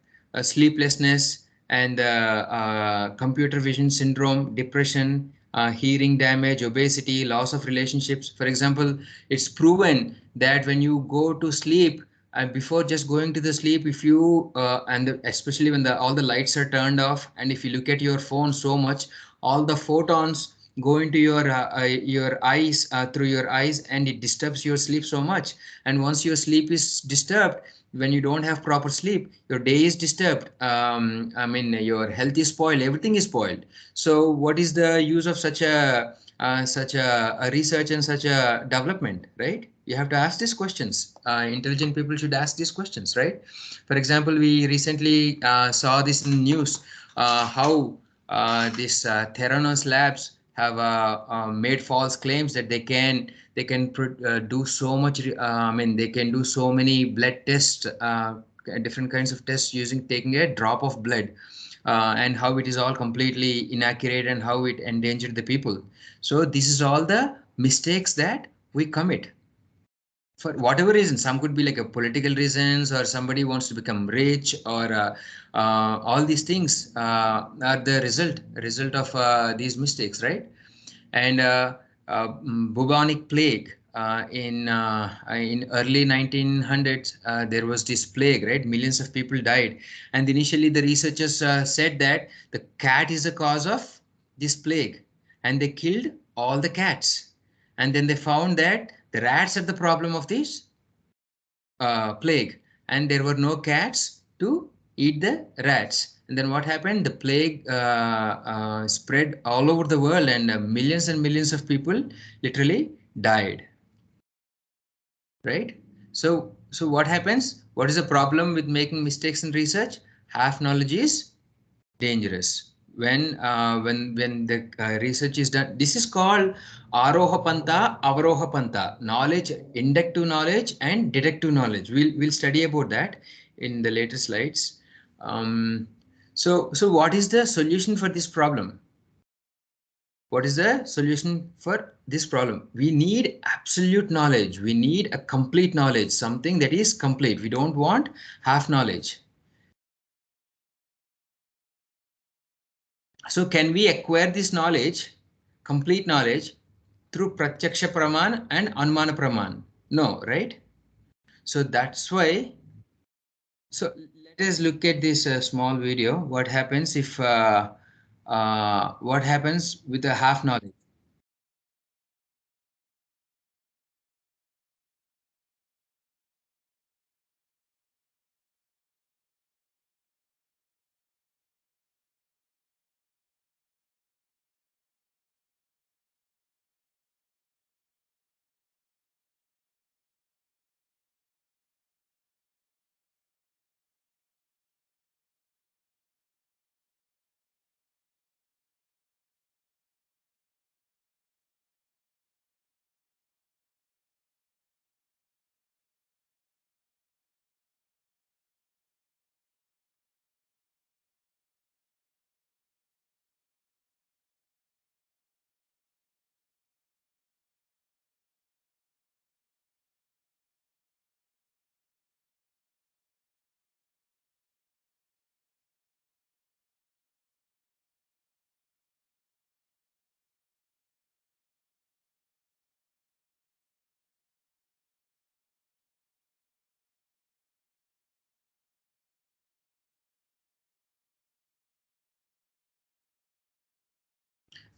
Sleeplessness and computer vision syndrome, depression, hearing damage, obesity, loss of relationships. For example, it's proven that when you go to sleep, and before just going to the sleep, if you especially when all the lights are turned off, and if you look at your phone so much, all the photons go into your eyes, through your eyes, and it disturbs your sleep so much. And once your sleep is disturbed, when you don't have proper sleep, your day is disturbed. I mean, your health is spoiled, everything is spoiled. So what is the use of such a research and such a development, right? You have to ask these questions. Intelligent people should ask these questions, right? For example, we recently saw this in the news, how these Theranos labs have made false claims that they can do so much. I mean, they can do so many blood tests, different kinds of tests using taking a drop of blood, and how it is all completely inaccurate and how it endangered the people. So this is all the mistakes that we commit. for whatever reason. Some could be like a political reasons, or somebody wants to become rich, or all these things are the result of these mistakes, right? And bubonic plague in early 1900s, there was this plague, right? Millions of people died, and initially the researchers said that the cat is the cause of this plague, and they killed all the cats. And then they found that the rats are the problem of this plague, and there were no cats to eat the rats. And then what happened? The plague spread all over the world, and millions of people literally died. Right? So what happens? What is the problem with making mistakes in research? Half knowledge is dangerous. When the research is done, this is called aroha panta, avaroha panta, knowledge, inductive knowledge and deductive knowledge. We'll study about that in the later slides. So what is the solution for this problem? What is the solution for this problem? We need absolute knowledge. We need a complete knowledge, something that is complete. We don't want half knowledge. So can we acquire this knowledge, complete knowledge, through pratyaksha praman and anumana praman? No, right? So that's why. So let us look at this small video. What happens if what happens with a half knowledge?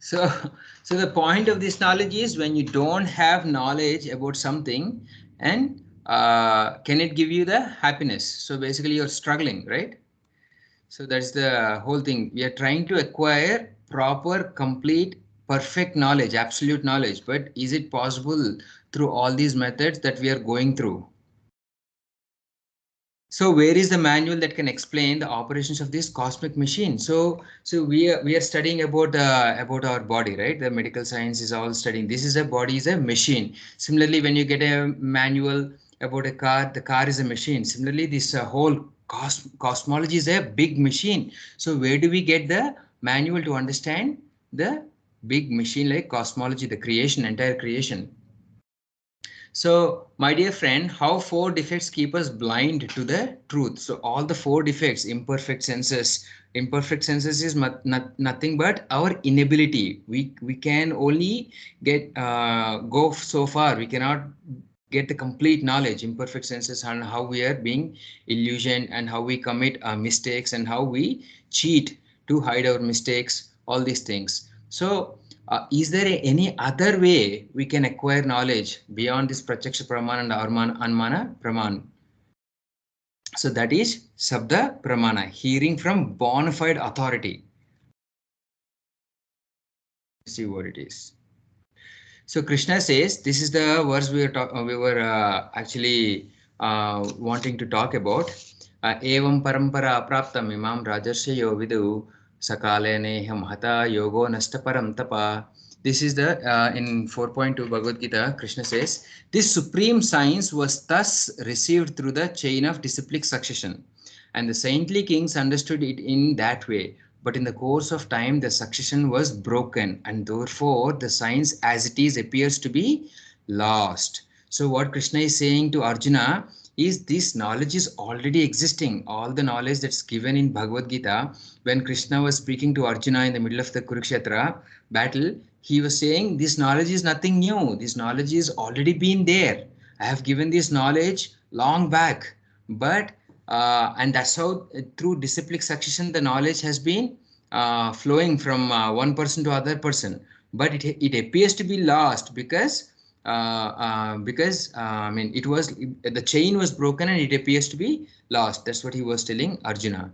So, so the point of this knowledge is when you don't have knowledge about something, and can it give you the happiness? So basically you're struggling, right? So that's the whole thing. We are trying to acquire proper, complete, perfect knowledge, absolute knowledge. But is it possible through all these methods that we are going through? So where is the manual that can explain the operations of this cosmic machine? So we are studying about our body, right? The medical science is all studying. This is a body is a machine. Similarly, when you get a manual about a car, the car is a machine. Similarly, this whole cosmology is a big machine. So where do we get the manual to understand the big machine like cosmology, the creation, entire creation? So, my dear friend, how four defects keep us blind to the truth? So, all the four defects, imperfect senses is nothing but our inability. We can only get go so far. We cannot get the complete knowledge, imperfect senses, and how we are being illusioned, and how we commit mistakes, and how we cheat to hide our mistakes, all these things. So, is there any other way we can acquire knowledge beyond this Pratyaksha Praman and Anumana Praman? So that is Sabda Pramana, hearing from bona fide authority. See what it is. So Krishna says, this is the verse we were actually wanting to talk about. Evam parampara apraptam imam rajarshayo vidu sakale neham hata yogo nastaparam tapa. This is the in 4.2 Bhagavad Gita. Krishna says, this supreme science was thus received through the chain of disciplic succession, and the saintly kings understood it in that way. But in the course of time, the succession was broken, and therefore the science as it is appears to be lost. So what Krishna is saying to Arjuna is this knowledge is already existing. All the knowledge that's given in Bhagavad Gita, when Krishna was speaking to Arjuna in the middle of the Kurukshetra battle, he was saying this knowledge is nothing new. This knowledge is already been there. I have given this knowledge long back, but and that's how through disciplic succession the knowledge has been flowing from one person to other person, but it appears to be lost because I mean it was the chain was broken and it appears to be lost. That's what he was telling Arjuna.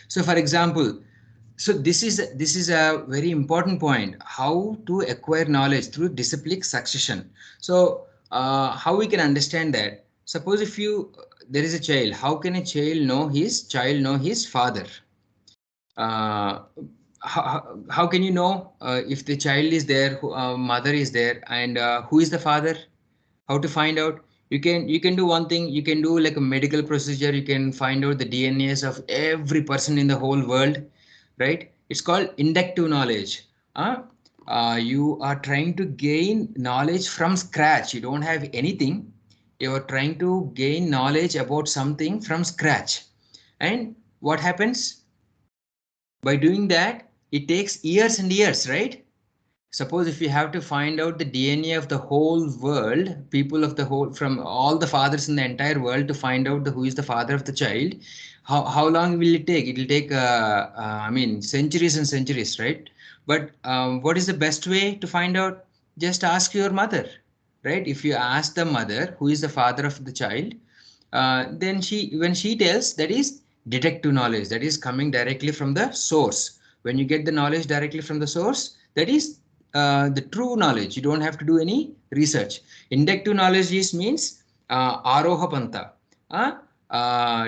So for example, so this is a very important point, how to acquire knowledge through disciplic succession. So how we can understand that? Suppose if you there is a child, how can a child know his father? uh, how can you know if the child is there, mother is there, and who is the father? How to find out? You can do one thing. You can do like a medical procedure. You can find out the DNAs of every person in the whole world, right? It's called inductive knowledge. You are trying to gain knowledge from scratch. You don't have anything. You are trying to gain knowledge about something from scratch. And what happens? By doing that, it takes years and years, right? Suppose if you have to find out the DNA of the whole world, people of the whole, from all the fathers in the entire world, to find out who is the father of the child, how long will it take? It will take, I mean, centuries and centuries, right? But what is the best way to find out? Just ask your mother, right? If you ask the mother who is the father of the child, then when she tells, that is detective knowledge, that is coming directly from the source. When you get the knowledge directly from the source, that is the true knowledge. You don't have to do any research. Inductive knowledge is means aroha panta.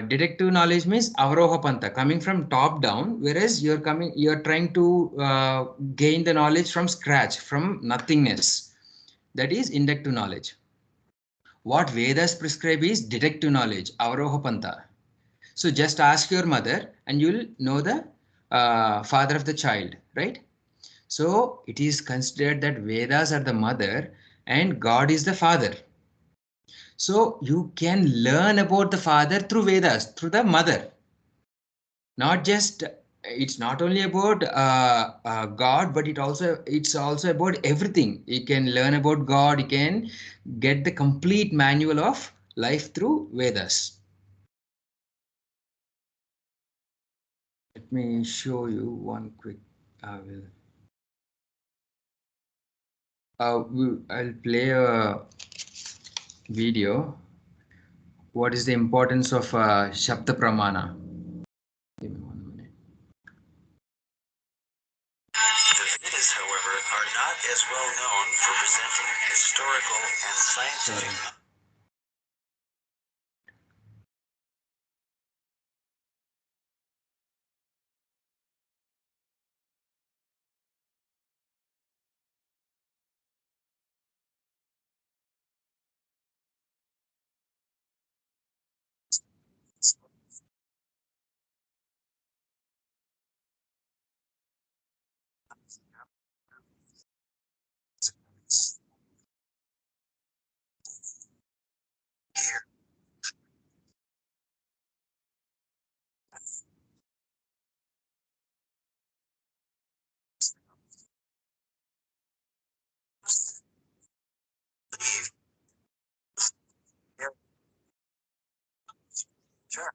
Detective knowledge means avaroha panta, coming from top down, whereas you're trying to gain the knowledge from scratch, from nothingness. That is inductive knowledge. What Vedas prescribe is detective knowledge, avaroha panta. So just ask your mother and you'll know the father of the child, right? So it is considered that Vedas are the mother and God is the father. So you can learn about the father through Vedas, through the mother. Not just, it's not only about God, but it's also about everything. You can learn about God. You can get the complete manual of life through Vedas. Let me show you one quick. I'll play a video. What is the importance of Shabda Pramana? Give me 1 minute. The Vedas, however, are not as well known for presenting historical and scientific. Sorry. Sure.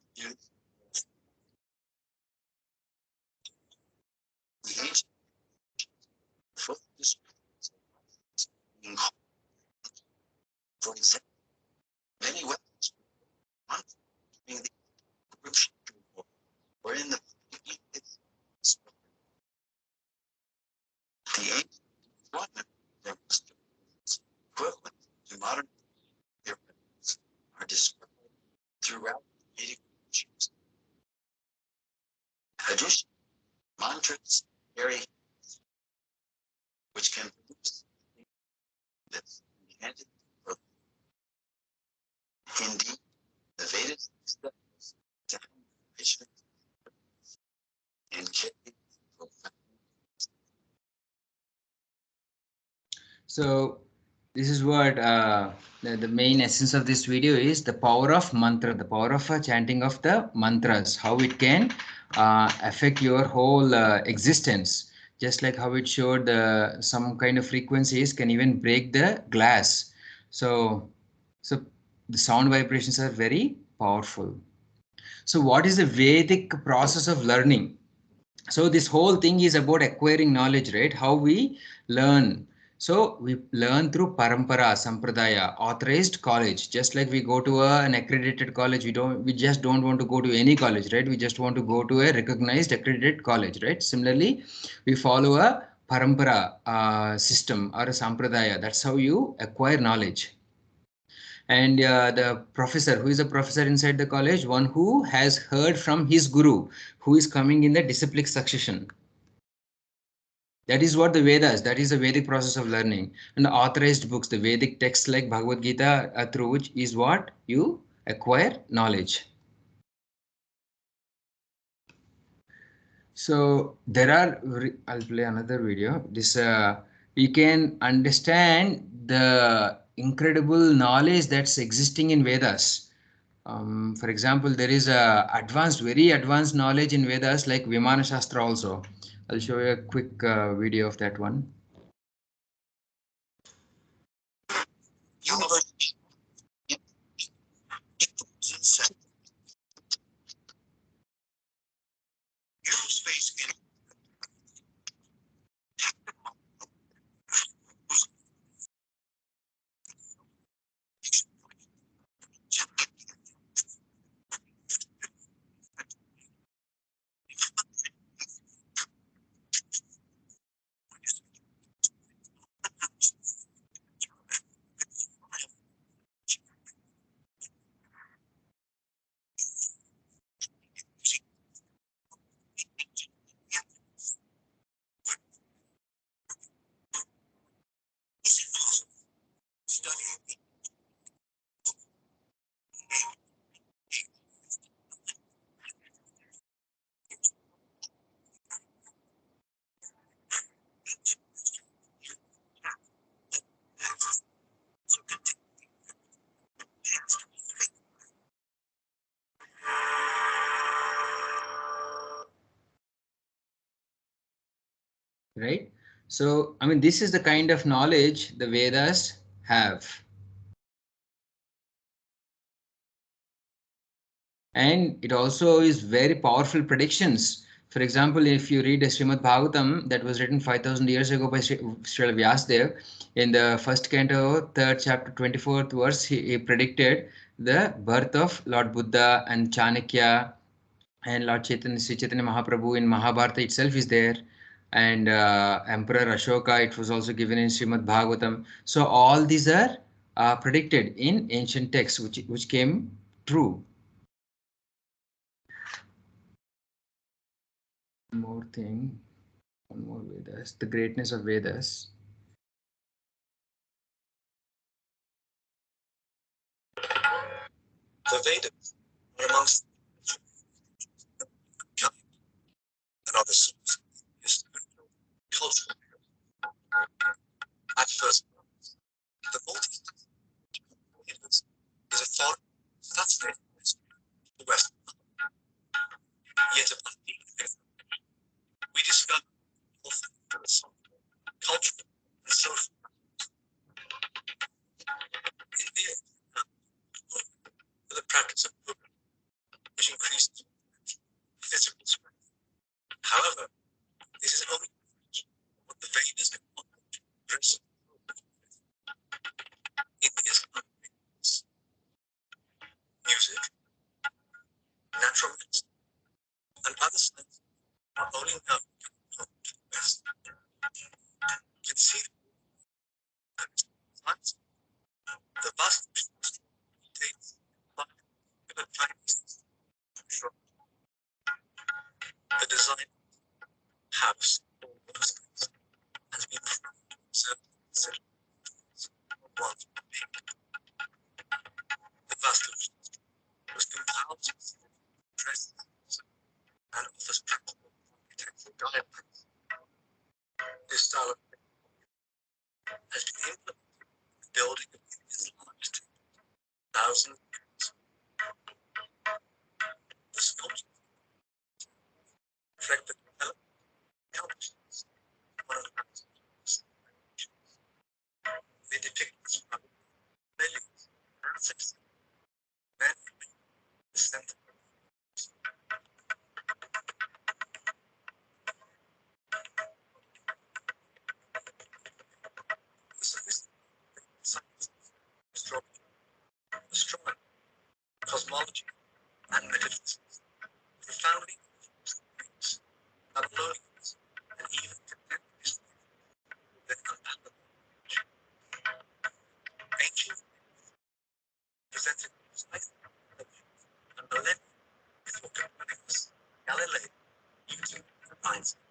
The ancient focus, for example, many weapons on the group or in the ancient deployment equivalent to modern weapons are described throughout Vedic traditions. Additionally, mantras carry which can produce this handed. Indeed, the Vedas establish down and carry profound. So this is what the main essence of this video is: the power of mantra, the power of chanting of the mantras, how it can affect your whole existence. Just like how it showed some kind of frequencies can even break the glass. So the sound vibrations are very powerful. So what is the Vedic process of learning? So this whole thing is about acquiring knowledge, right? How we learn. So we learn through parampara, sampradaya, authorized college. Just like we go to an accredited college, we just don't want to go to any college, right? We just want to go to a recognized accredited college, right? Similarly, we follow a parampara system or a sampradaya. That's how you acquire knowledge. And the professor, who is a professor inside the college, one who has heard from his guru, who is coming in the disciplic succession. That is what the Vedas, that is the Vedic process of learning. And the authorized books, the Vedic texts like Bhagavad Gita, through which is what you acquire knowledge. So there are, I'll play another video. This you can understand the incredible knowledge that's existing in Vedas. For example, there is a advanced, very advanced knowledge in Vedas like Vimana Shastra also. I'll show you a quick video of that one. Right? So, I mean, this is the kind of knowledge the Vedas have. And it also is very powerful predictions. For example, if you read a Srimad Bhagavatam that was written 5,000 years ago by Srila Vyasadeva, in the first canto, third chapter, 24th verse, he predicted the birth of Lord Buddha and Chanakya, and Lord Chaitanya, Sri Chaitanya Mahaprabhu in Mahabharata itself is there, and Emperor Ashoka, it was also given in Srimad Bhagavatam. So all these are predicted in ancient texts, which came true. One more thing, one more Vedas, the greatness of Vedas. The Vedas are amongst and other sources cultural. At first, the multi is a foreign that's the West. Yet upon we discover cultural and social. India, for the practice of yoga, which increases physical strength. However, this is only what the Vedas can address. India's music, natural medicine, and other science are only now best conceived science. The vast takes the Chinese the design house or workspace has been observed once the vast was compiled to address and offers practical architectural guidelines. This style of has been implemented the center. Astronomy, cosmology, and metaphysics, profoundly things, Babylonians, and even contemporary with unpalatable knowledge. Ancient presented precise and millennia before Copernicus, Galileo, Newton, and Einstein.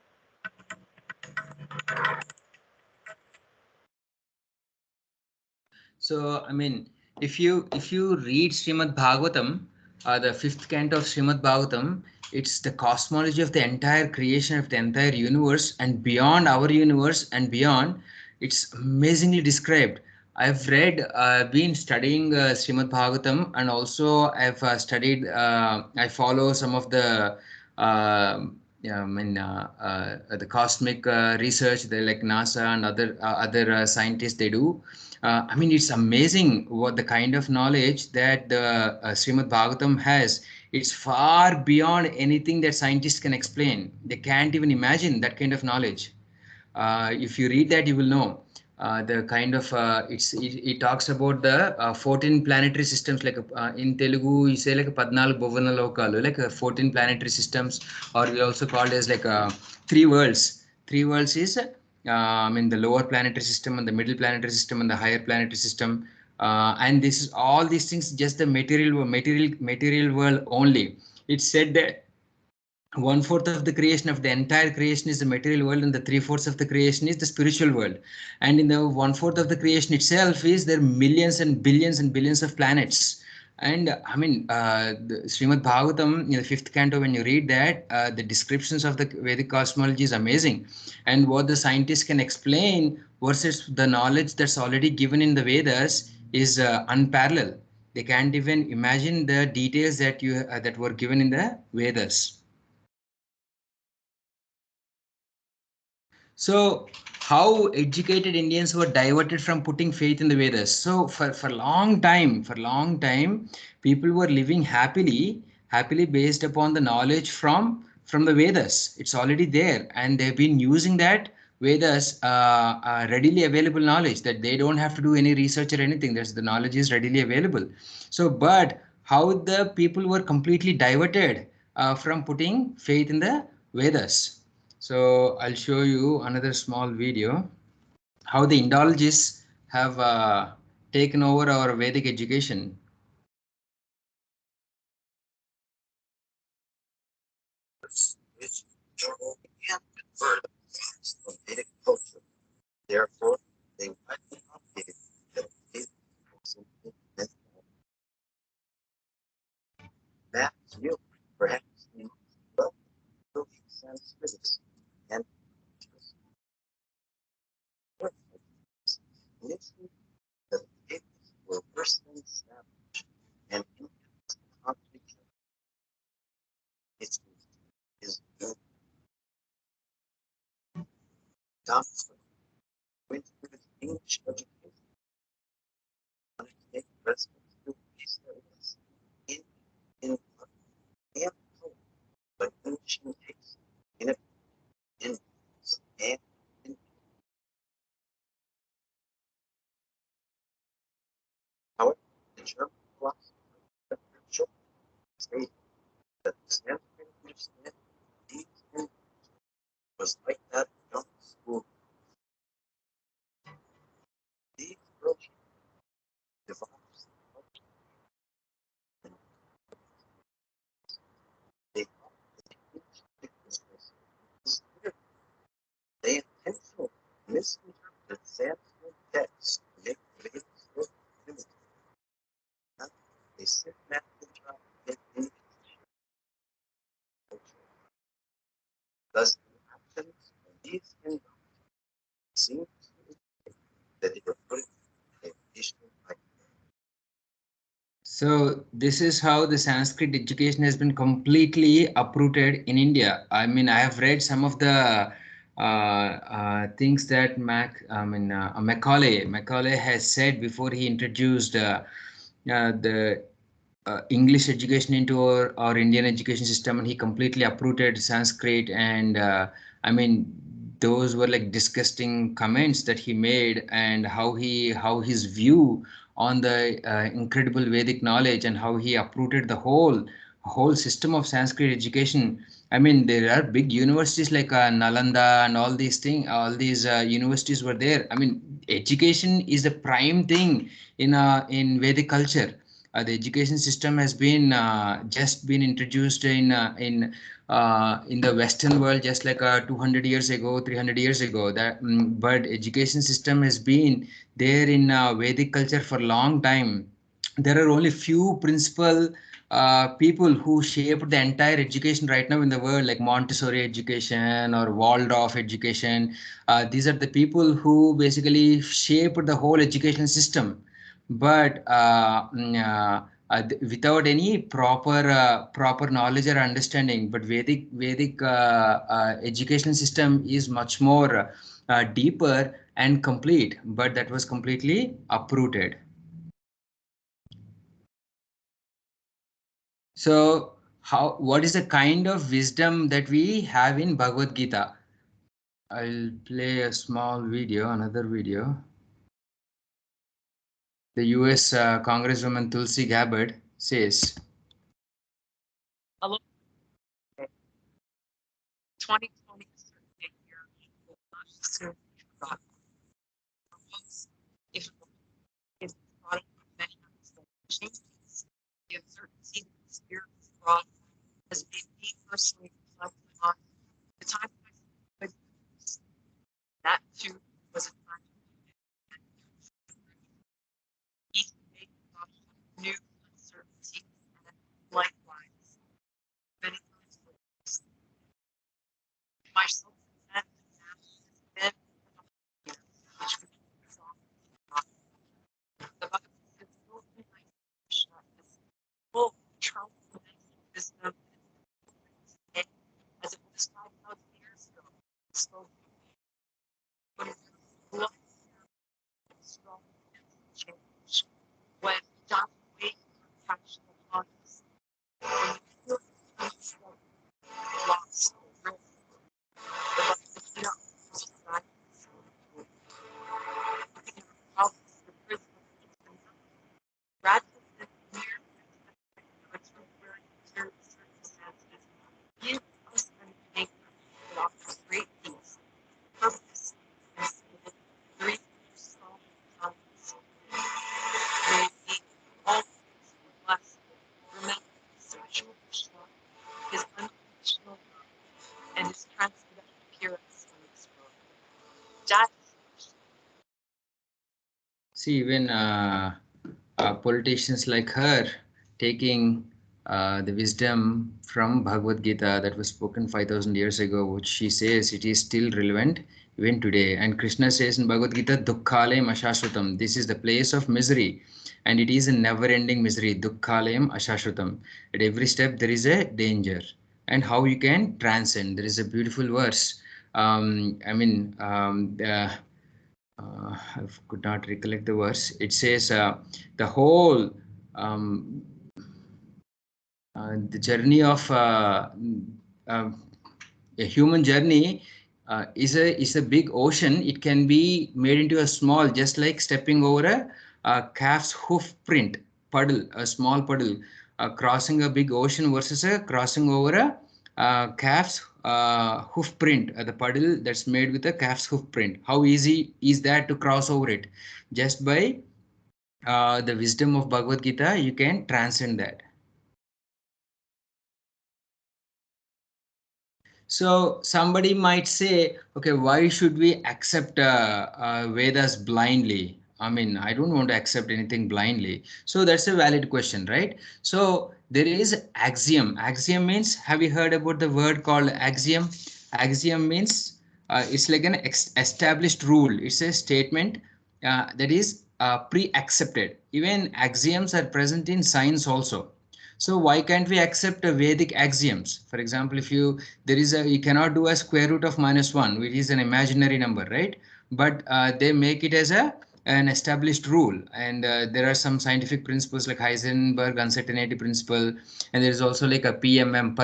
So, I mean, if you read Srimad Bhagavatam, the fifth canto of Srimad Bhagavatam, it's the cosmology of the entire creation of the entire universe and beyond our universe and beyond. It's amazingly described. I've read, been studying Srimad Bhagavatam, and also I've studied. I follow some of the. Yeah, I mean, the cosmic research, they like NASA and other scientists they do. I mean, it's amazing what the kind of knowledge that the Srimad Bhagavatam has. It's far beyond anything that scientists can explain. They can't even imagine that kind of knowledge. If you read that, you will know the kind of it talks about the 14 planetary systems, like in Telugu you say like 14 bhuvana lokalu, like 14 planetary systems, or we also called as like three worlds. Three worlds is I mean the lower planetary system and the middle planetary system and the higher planetary system, and this is all these things just the material world only. It's said that 1/4 of the creation of the entire creation is the material world, and the 3/4 of the creation is the spiritual world. And in the 1/4 of the creation itself is there millions and billions of planets. And I mean, the Srimad Bhagavatam in the fifth canto, when you read that, the descriptions of the Vedic cosmology is amazing, and what the scientists can explain versus the knowledge that's already given in the Vedas is unparalleled. They can't even imagine the details that were given in the Vedas. So, how educated Indians were diverted from putting faith in the Vedas. So, for long time, people were living happily based upon the knowledge from the Vedas. It's already there, and they've been using that Vedas readily available knowledge, that they don't have to do any research or anything. That's the knowledge is readily available. So, but how the people were completely diverted from putting faith in the Vedas. So I'll show you another small video how the Indologists have taken over our Vedic education. Which journal can convert from Vedic culture. Therefore, they widely updated the Vedic that you perhaps the most well Sanskrit and initially the Vedics were worse than established and in conflict is good. Thompson went through his English education and take responsibilities that was in and but ancient takes in a in and in however the German philosopher stated that the Sanskrit understanding these things was like that young school. These early develops they they intentionally misinterpreted Sanskrit texts to make Vedic look limited. They systematically tried to make English culture. Thus, the actions of these indoctrinations seem to indicate that they were putting an additional light. So this is how the Sanskrit education has been completely uprooted in India. I mean, I have read some of the things that Macaulay has said before he introduced the English education into our Indian education system, and he completely uprooted Sanskrit. And I mean, those were like disgusting comments that he made, and how his view on the incredible Vedic knowledge, and how he uprooted the whole system of Sanskrit education. I mean, there are big universities like Nalanda and all these things. All these universities were there. I mean, education is the prime thing in Vedic culture. The education system has been just been introduced in the Western world just like 200 years ago, 300 years ago. But education system has been there in Vedic culture for a long time. There are only few principal people who shaped the entire education right now in the world, like Montessori education or Waldorf education. These are the people who basically shaped the whole education system. But without any proper knowledge or understanding. But Vedic education system is much more deeper and complete, but that was completely uprooted. So what is the kind of wisdom that we have in Bhagavad Gita? I'll play a small video, another video. The US Congresswoman Tulsi Gabbard says, Hello. 2020 is certainly a year will not soon be forgotten. For most, if is the product of many unexpected changes, the uncertainty that the spirit has brought has made me personally reflect on the time when I was that too was a time of each day brought new uncertainty and likewise many times my self-content has been which we can solve. The Bhagavad Gita is full of full of trump wisdom as it was 5,000 years ago. So when it's full of strong change, when John Wayne touched upon us, when you feel lost, the Bhagavad Gita was guidance, looking at how the prison rather than mere temporary circumstances, give us an anchor that offers great peace, purpose, and stability. Three strong times. May we always be blessed. Remember, spiritual Krishna, his unconditional love, and his transcendental appearance in this world. That see, even politicians like her taking the wisdom from Bhagavad Gita that was spoken 5,000 years ago, which she says it is still relevant even today. And Krishna says in Bhagavad Gita, Dukkhalayam Ashashvatam. This is the place of misery, and it is a never-ending misery. Dukkhalayam Ashashvatam. At every step there is a danger, and how you can transcend. There is a beautiful verse. I could not recollect the verse. It says the whole the journey of a human journey is a big ocean. It can be made into a small, just like stepping over a calf's hoof print puddle, a small puddle, crossing a big ocean versus a crossing over a calf's hoof print, the puddle that's made with a calf's hoof print. How easy is that to cross over it? Just by the wisdom of Bhagavad Gita, you can transcend that. So somebody might say, okay, why should we accept Vedas blindly? I mean, I don't want to accept anything blindly. So that's a valid question, right? So there is axiom. Axiom means, have you heard about the word called axiom? Axiom means it's like an established rule. It's a statement that is pre-accepted. Even axioms are present in science also. So why can't we accept Vedic axioms? For example, if you cannot do a square root of -1, which is an imaginary number, right? But they make it as a an established rule, and there are some scientific principles like Heisenberg uncertainty principle, and there is also like a PMM,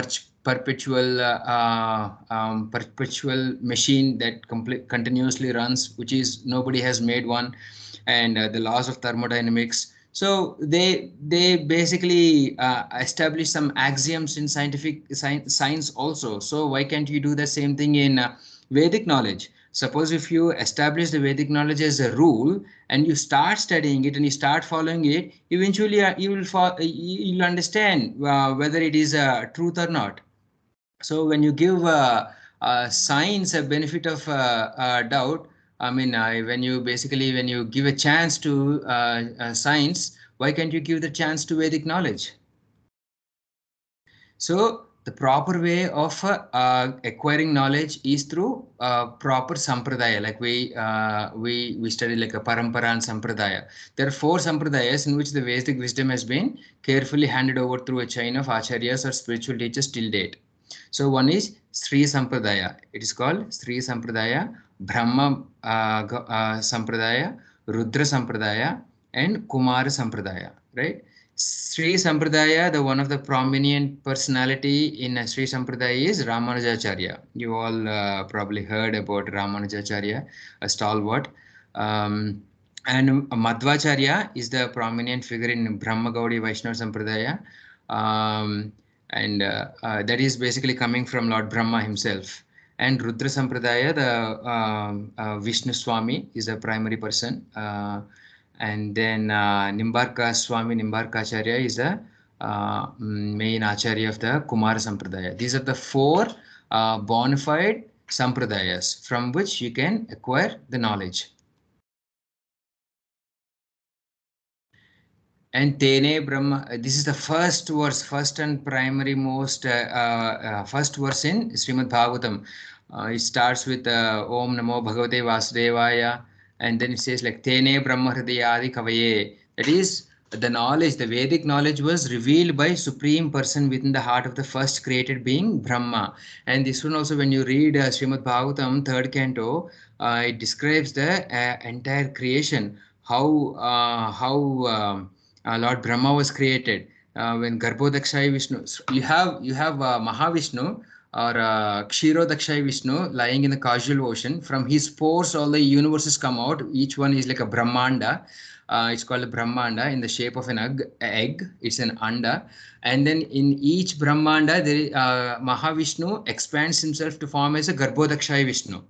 perpetual machine that continuously runs, which is nobody has made one, and the laws of thermodynamics. So they basically establish some axioms in scientific science also. So why can't you do the same thing in Vedic knowledge? Suppose if you establish the Vedic knowledge as a rule and you start studying it and you start following it, eventually you'll understand whether it is truth or not. So when you give science a benefit of doubt, I mean, when you give a chance to science, why can't you give the chance to Vedic knowledge? So the proper way of acquiring knowledge is through proper sampradaya. Like we study like a parampara and sampradaya. There are 4 sampradayas in which the Vedic wisdom has been carefully handed over through a chain of acharyas or spiritual teachers till date. So one is Sri Sampradaya. It is called Sri Sampradaya, Brahma Sampradaya, Rudra Sampradaya, and Kumara Sampradaya. Right? Sri Sampradaya, the one of the prominent personality in Sri Sampradaya is Ramanujacharya. You all probably heard about Ramanujacharya, a stalwart. And Madhvacharya is the prominent figure in Brahma Gaudiya Vaishnava Sampradaya. And that is basically coming from Lord Brahma himself. And Rudra Sampradaya, the Vishnu Swami is the primary person. And then Nimbarka Swami Nimbarkacharya is the main Acharya of the Kumara Sampradaya. These are the 4 bona fide Sampradayas from which you can acquire the knowledge. And Tene Brahma, this is the first verse, first and primary most, first verse in Srimad Bhagavatam. It starts with Om Namo Bhagavate Vasudevaya, and then it says like Tene Brahma Hridayadi Kavaye. That is, the knowledge, the Vedic knowledge was revealed by Supreme Person within the heart of the first created being, Brahma. And this one also, when you read Srimad Bhagavatam, 3rd canto, it describes the entire creation, how Lord Brahma was created. When Garbhodakshay Vishnu, you have Mahavishnu or Kshirodakshay Vishnu lying in the causal ocean. From his pores, all the universes come out. Each one is like a Brahmanda. It's called a Brahmanda in the shape of an egg. It's an anda. And then in each Brahmanda, Mahavishnu expands himself to form as a Garbhodakshay Vishnu.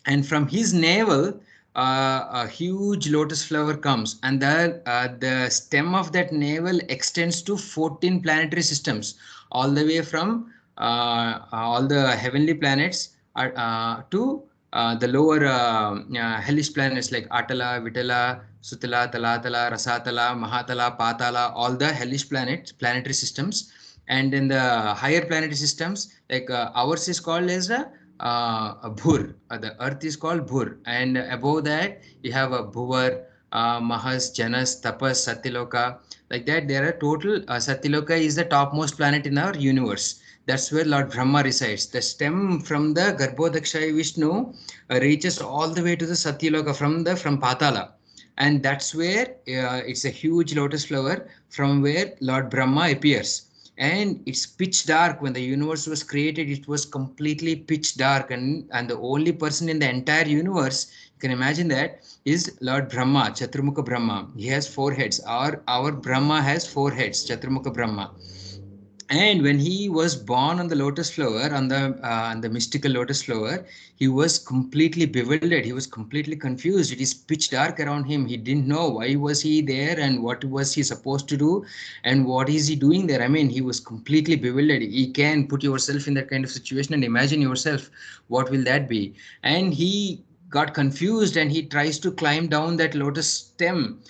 And from his navel, a huge lotus flower comes, and the stem of that navel extends to 14 planetary systems, all the way from all the heavenly planets to the lower hellish planets like Atala, Vitala, Sutala, Talatala, Rasatala, Mahatala, Patala, all the hellish planetary systems. And in the higher planetary systems, like ours is called as a Bhur. The earth is called Bhur, and above that you have a Bhuvar, Mahas, Janas, Tapas, Satyaloka. Like that, there are total. Satyaloka is the topmost planet in our universe. That's where Lord Brahma resides. The stem from the Garbhodakshay Vishnu reaches all the way to the Satyaloka from Patala, and that's where it's a huge lotus flower from where Lord Brahma appears. And it's pitch dark. When the universe was created, it was completely pitch dark, and the only person in the entire universe, you can imagine that, is Lord Brahma, Chaturmukha Brahma. He has 4 heads. Our Brahma has 4 heads, Chaturmukha Brahma. And when he was born on the lotus flower, on the mystical lotus flower, he was completely bewildered. He was completely confused. It is pitch dark around him. He didn't know why was he there and what was he supposed to do and what is he doing there. I mean, he was completely bewildered. You can put yourself in that kind of situation and imagine yourself. What will that be? And he got confused and he tries to climb down that lotus stem.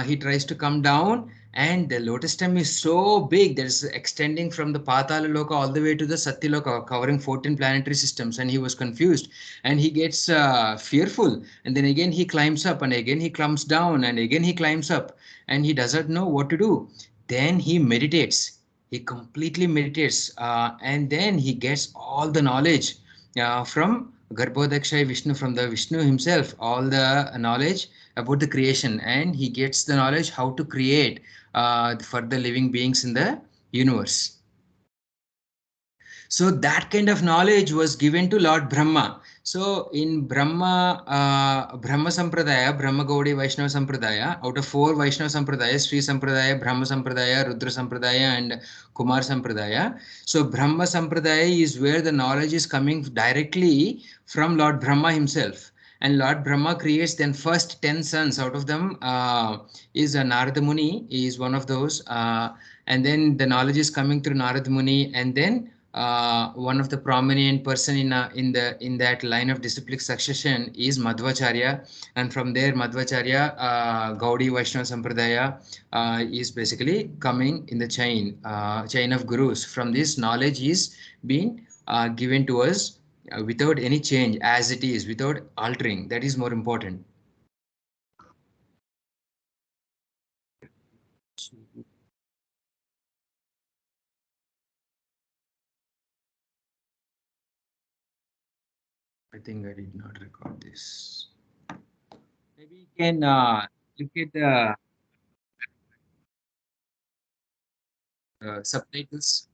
He tries to come down, and the lotus stem is so big that it's extending from the Patala Loka all the way to the Satyaloka, covering 14 planetary systems. And he was confused and he gets fearful. And then again he climbs up, and again he comes down, and again he climbs up, and he doesn't know what to do. Then he meditates. He completely meditates, and then he gets all the knowledge from Garbhodakshay Vishnu, from the Vishnu himself, all the knowledge about the creation, and he gets the knowledge how to create for the living beings in the universe. So that kind of knowledge was given to Lord Brahma. So in Brahma Sampradaya, Brahma Gaudi Vaishnava Sampradaya, out of 4 Vaishnava Sampradayas, Sri Sampradaya, Brahma Sampradaya, Rudra Sampradaya, and Kumar Sampradaya. So Brahma Sampradaya is where the knowledge is coming directly from Lord Brahma himself. And Lord Brahma creates then first 10 sons. Out of them is Narada Muni, is one of those. And then the knowledge is coming through Narada Muni, and then one of the prominent person in that line of disciplic succession is Madhvacharya, and from there Madhvacharya, Gaudi Vaishnava Sampradaya is basically coming in the chain of gurus. From this, knowledge is being given to us without any change, as it is, without altering. That is more important. I think I did not record this. Maybe you can look at the subtitles.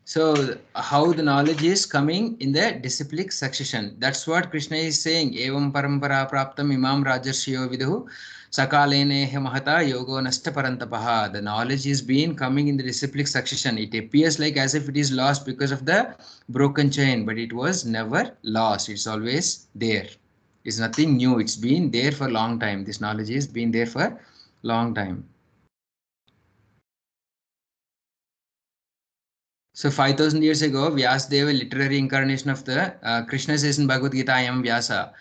So how the knowledge is coming in the disciplic succession. That's what Krishna is saying. Evam parampara praptam imam rajarshiyo viduhu sakalene mahata yogo nasta parantapaha. The knowledge is being coming in the disciplic succession. It appears like as if it is lost because of the broken chain, but it was never lost. It's always there. It's nothing new. It's been there for a long time. This knowledge is been there for long time. So 5,000 years ago, Vyasadeva, literary incarnation of the Krishna says in Bhagavad Gita, I am Vyasa.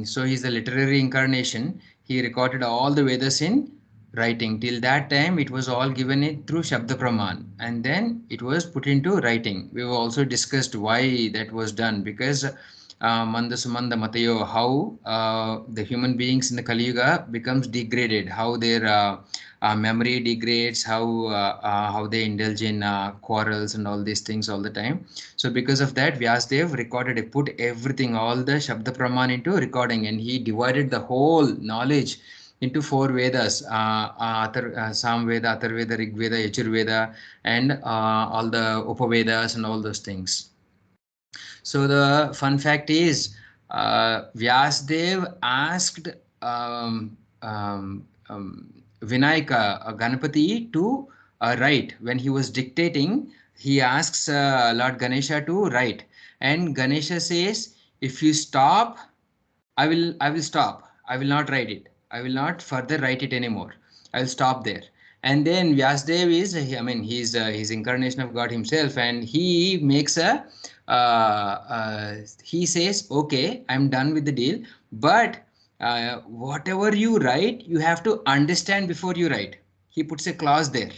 So he's the literary incarnation. He recorded all the Vedas in writing. Till that time, it was all given it through Shabda Praman, and then it was put into writing. We have also discussed why that was done, because Manda Sumanda Matayo, how the human beings in the Kali Yuga becomes degraded, how their memory degrades, how they indulge in quarrels and all these things all the time. So because of that, Vyasdev recorded it, put everything, all the Shabda Praman into recording, and he divided the whole knowledge into 4 Vedas, Sam Veda, Athar Veda, Rig Veda, Yajur Veda, and all the Upavedas and all those things. So the fun fact is, Vyasdev asked Vinayaka, Ganapati, to write. When he was dictating, he asks Lord Ganesha to write, and Ganesha says, "If you stop, I will stop. I will not write it. I will not further write it anymore. I will stop there." And then Vyasdev is, I mean, he's incarnation of God himself, and he makes a he says, "Okay, I'm done with the deal, but whatever you write, you have to understand before you write." He puts a clause there.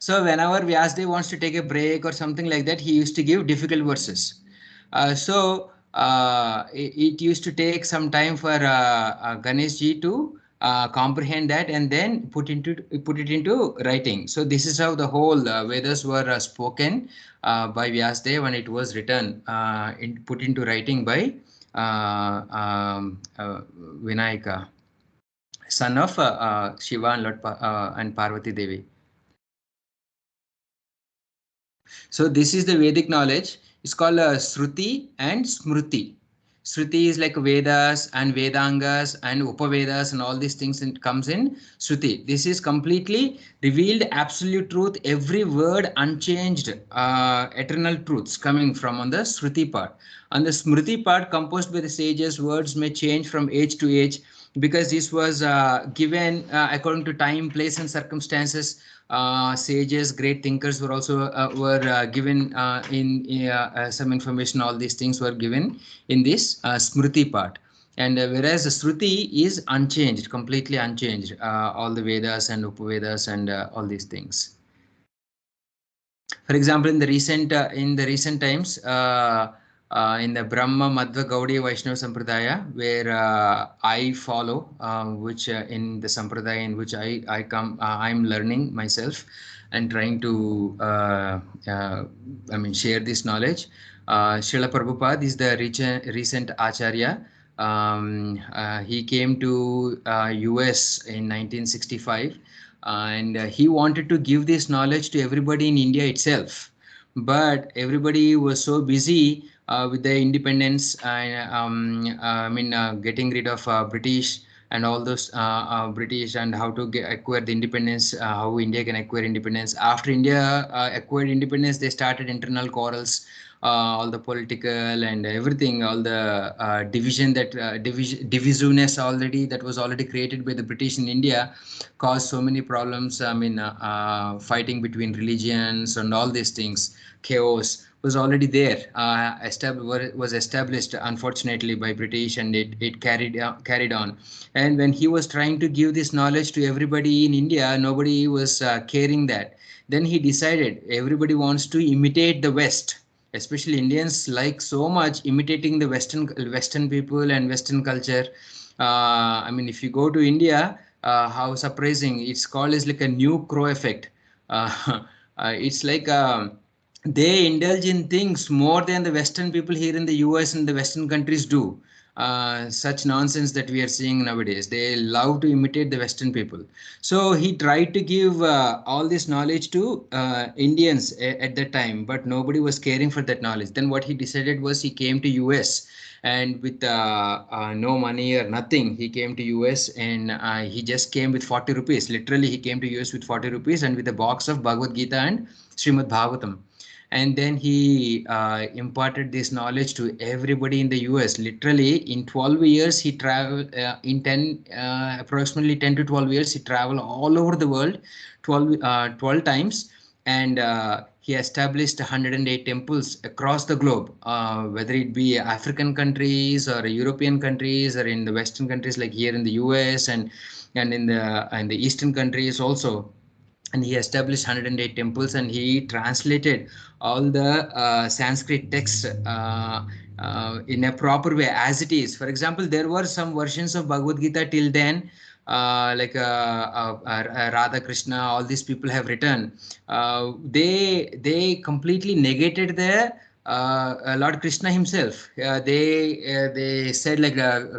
So whenever Vyasdev wants to take a break or something like that, he used to give difficult verses. It used to take some time for Ganesh ji to comprehend that and then put it into writing. So this is how the whole Vedas were spoken by Vyasdev, and it was written put into writing by Vinayaka. son of Shiva and Lord and Parvati Devi. So this is the Vedic knowledge. It's called Shruti and Smruti. Shruti is like Vedas and Vedangas and Upavedas and all these things, and comes in Shruti. This is completely revealed absolute truth, every word unchanged, eternal truths coming from on the Shruti part. On the Smriti part, composed by the sages, words may change from age to age, because this was given according to time, place and circumstances. Sages, great thinkers were also given in some information. All these things were given in this Smriti part. And whereas the Shruti is unchanged, completely unchanged, all the Vedas and Upavedas and all these things. For example, in the recent times, in the Brahma Madhva Gaudiya Vaishnava Sampradaya, where I follow, which in the Sampradaya in which I come, I'm learning myself and trying to share this knowledge. Srila Prabhupada is the recent Acharya. He came to US in 1965, and he wanted to give this knowledge to everybody in India itself, but everybody was so busy with the independence and getting rid of British and all those British, and how to acquire the independence, how India can acquire independence. After India acquired independence, they started internal quarrels, all the political and everything, all the division that divisiveness already that was already created by the British in India caused so many problems. Fighting between religions and all these things, chaos was already there, was established unfortunately by British, and it carried on. And when he was trying to give this knowledge to everybody in India, nobody was caring that. Then he decided everybody wants to imitate the West, especially Indians like so much imitating the Western people and Western culture. If you go to India, how surprising! It's called as like a new crow effect. It's like they indulge in things more than the Western people here in the US and the Western countries do. Such nonsense that we are seeing nowadays. They love to imitate the Western people. So he tried to give all this knowledge to Indians at that time, but nobody was caring for that knowledge. Then what he decided was he came to US, and with no money or nothing, he came to US, and he just came with 40 rupees. Literally, he came to US with 40 rupees and with a box of Bhagavad Gita and Srimad Bhagavatam. And then he imparted this knowledge to everybody in the US. Literally, in 12 years, he traveled, approximately 10 to 12 years, he traveled all over the world 12 times. And he established 108 temples across the globe, whether it be African countries or European countries or in the Western countries like here in the US, and in the Eastern countries also. And he established 108 temples, and he translated all the Sanskrit texts in a proper way as it is. For example, there were some versions of Bhagavad Gita till then, Radha Krishna, all these people have written. They completely negated the Lord Krishna himself. They said like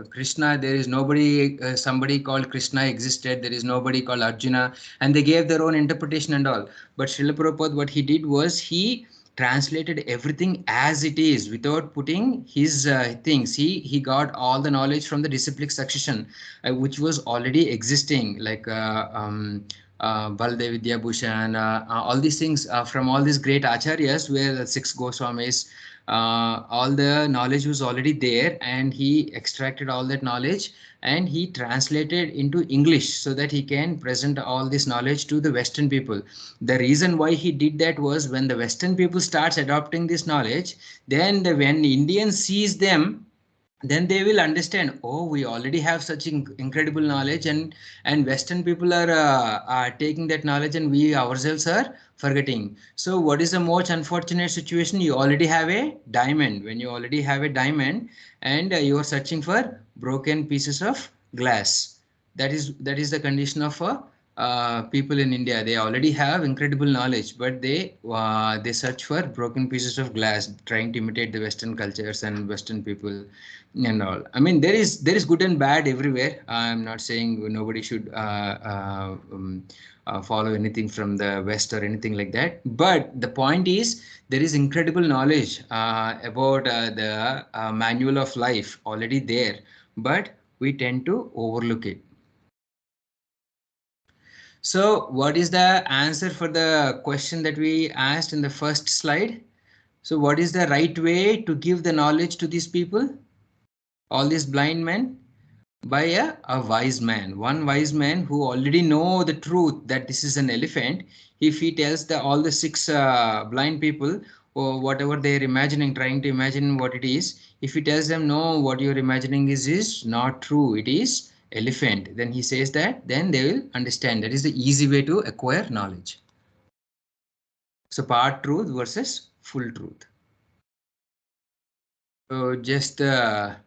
Krishna, there is nobody, somebody called Krishna existed. There is nobody called Arjuna, and they gave their own interpretation and all. But Srila Prabhupada, what he did was he translated everything as it is without putting his things. He got all the knowledge from the disciplic succession, which was already existing, like Baldev Vidyabhushan, all these things from all these great acharyas, where the 6 Goswamis, all the knowledge was already there, and he extracted all that knowledge and he translated into English so that he can present all this knowledge to the Western people. The reason why he did that was when the Western people starts adopting this knowledge, then when Indians sees them, then they will understand, oh, we already have such incredible knowledge, and Western people are taking that knowledge, and we ourselves are forgetting. So what is the most unfortunate situation? You already have a diamond. When you already have a diamond, and you are searching for broken pieces of glass, that is the condition of people in India, they already have incredible knowledge, but they search for broken pieces of glass, trying to imitate the Western cultures and Western people and all. I mean, there is good and bad everywhere. I'm not saying nobody should follow anything from the West or anything like that. But the point is, there is incredible knowledge about the manual of life already there, but we tend to overlook it. So what is the answer for the question that we asked in the first slide? So what is the right way to give the knowledge to these people, all these blind men? By a wise man, one wise man who already know the truth that this is an elephant. If he tells all the six blind people or whatever they're imagining, trying to imagine what it is, if he tells them no, what you're imagining is not true, it is elephant, then he says that, then they will understand. That is the easy way to acquire knowledge. So part truth versus full truth. So just the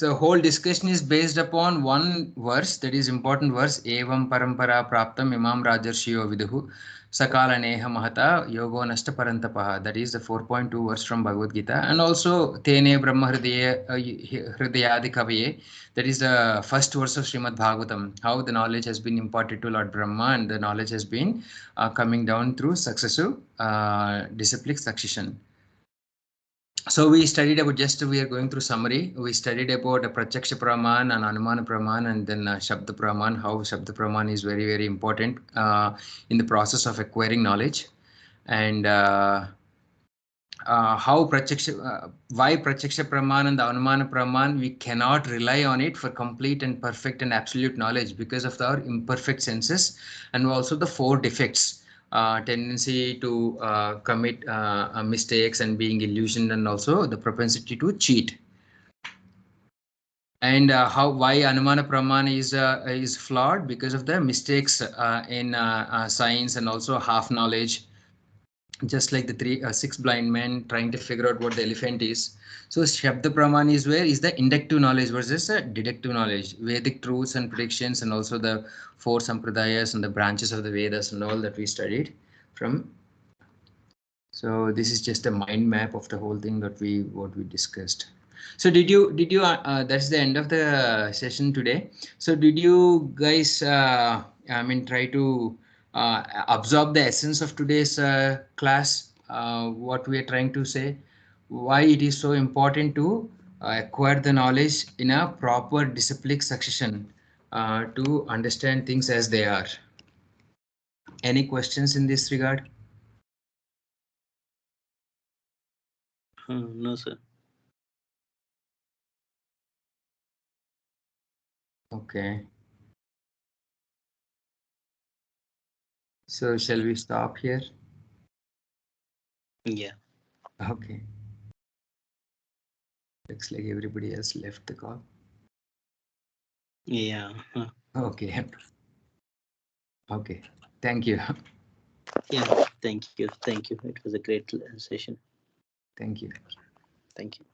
whole discussion is based upon one verse, that is important verse, Evam parampara praptam imam rajarshiyo viduhu sakala neha mahata yogo nasta parantapaha. That is the 4.2 verse from Bhagavad Gita. And also Tene brahma hridayadi kavaye. That is the first verse of Srimad Bhagavatam, how the knowledge has been imparted to Lord Brahma and the knowledge has been coming down through successive disciplic succession. So we studied about, we are going through summary. We studied about a Pratyaksha Praman and Anumana Praman and then Shabda Praman, how Shabda Praman is very, very important in the process of acquiring knowledge, and how Pratyaksha, why Pratyaksha Praman and the Anumana Praman, we cannot rely on it for complete and perfect and absolute knowledge because of our imperfect senses and also the 4 defects. Tendency to commit mistakes and being illusioned, and also the propensity to cheat. And why Anumana Pramana is flawed because of the mistakes in science and also half knowledge, just like the 6 blind men trying to figure out what the elephant is. So Shabda Praman is where is the inductive knowledge versus deductive knowledge, Vedic truths and predictions, and also the 4 sampradayas and the branches of the Vedas and all that we studied from. So this is just a mind map of the whole thing that what we discussed. So did you that's the end of the session today. So did you guys try to absorb the essence of today's class, what we are trying to say, why it is so important to acquire the knowledge in a proper disciplic succession to understand things as they are. Any questions in this regard? No, sir. Okay. So shall we stop here? Yeah. Okay. Looks like everybody else left the call. Yeah. Okay. Okay. Thank you. Yeah. Thank you. Thank you. It was a great session. Thank you. Thank you.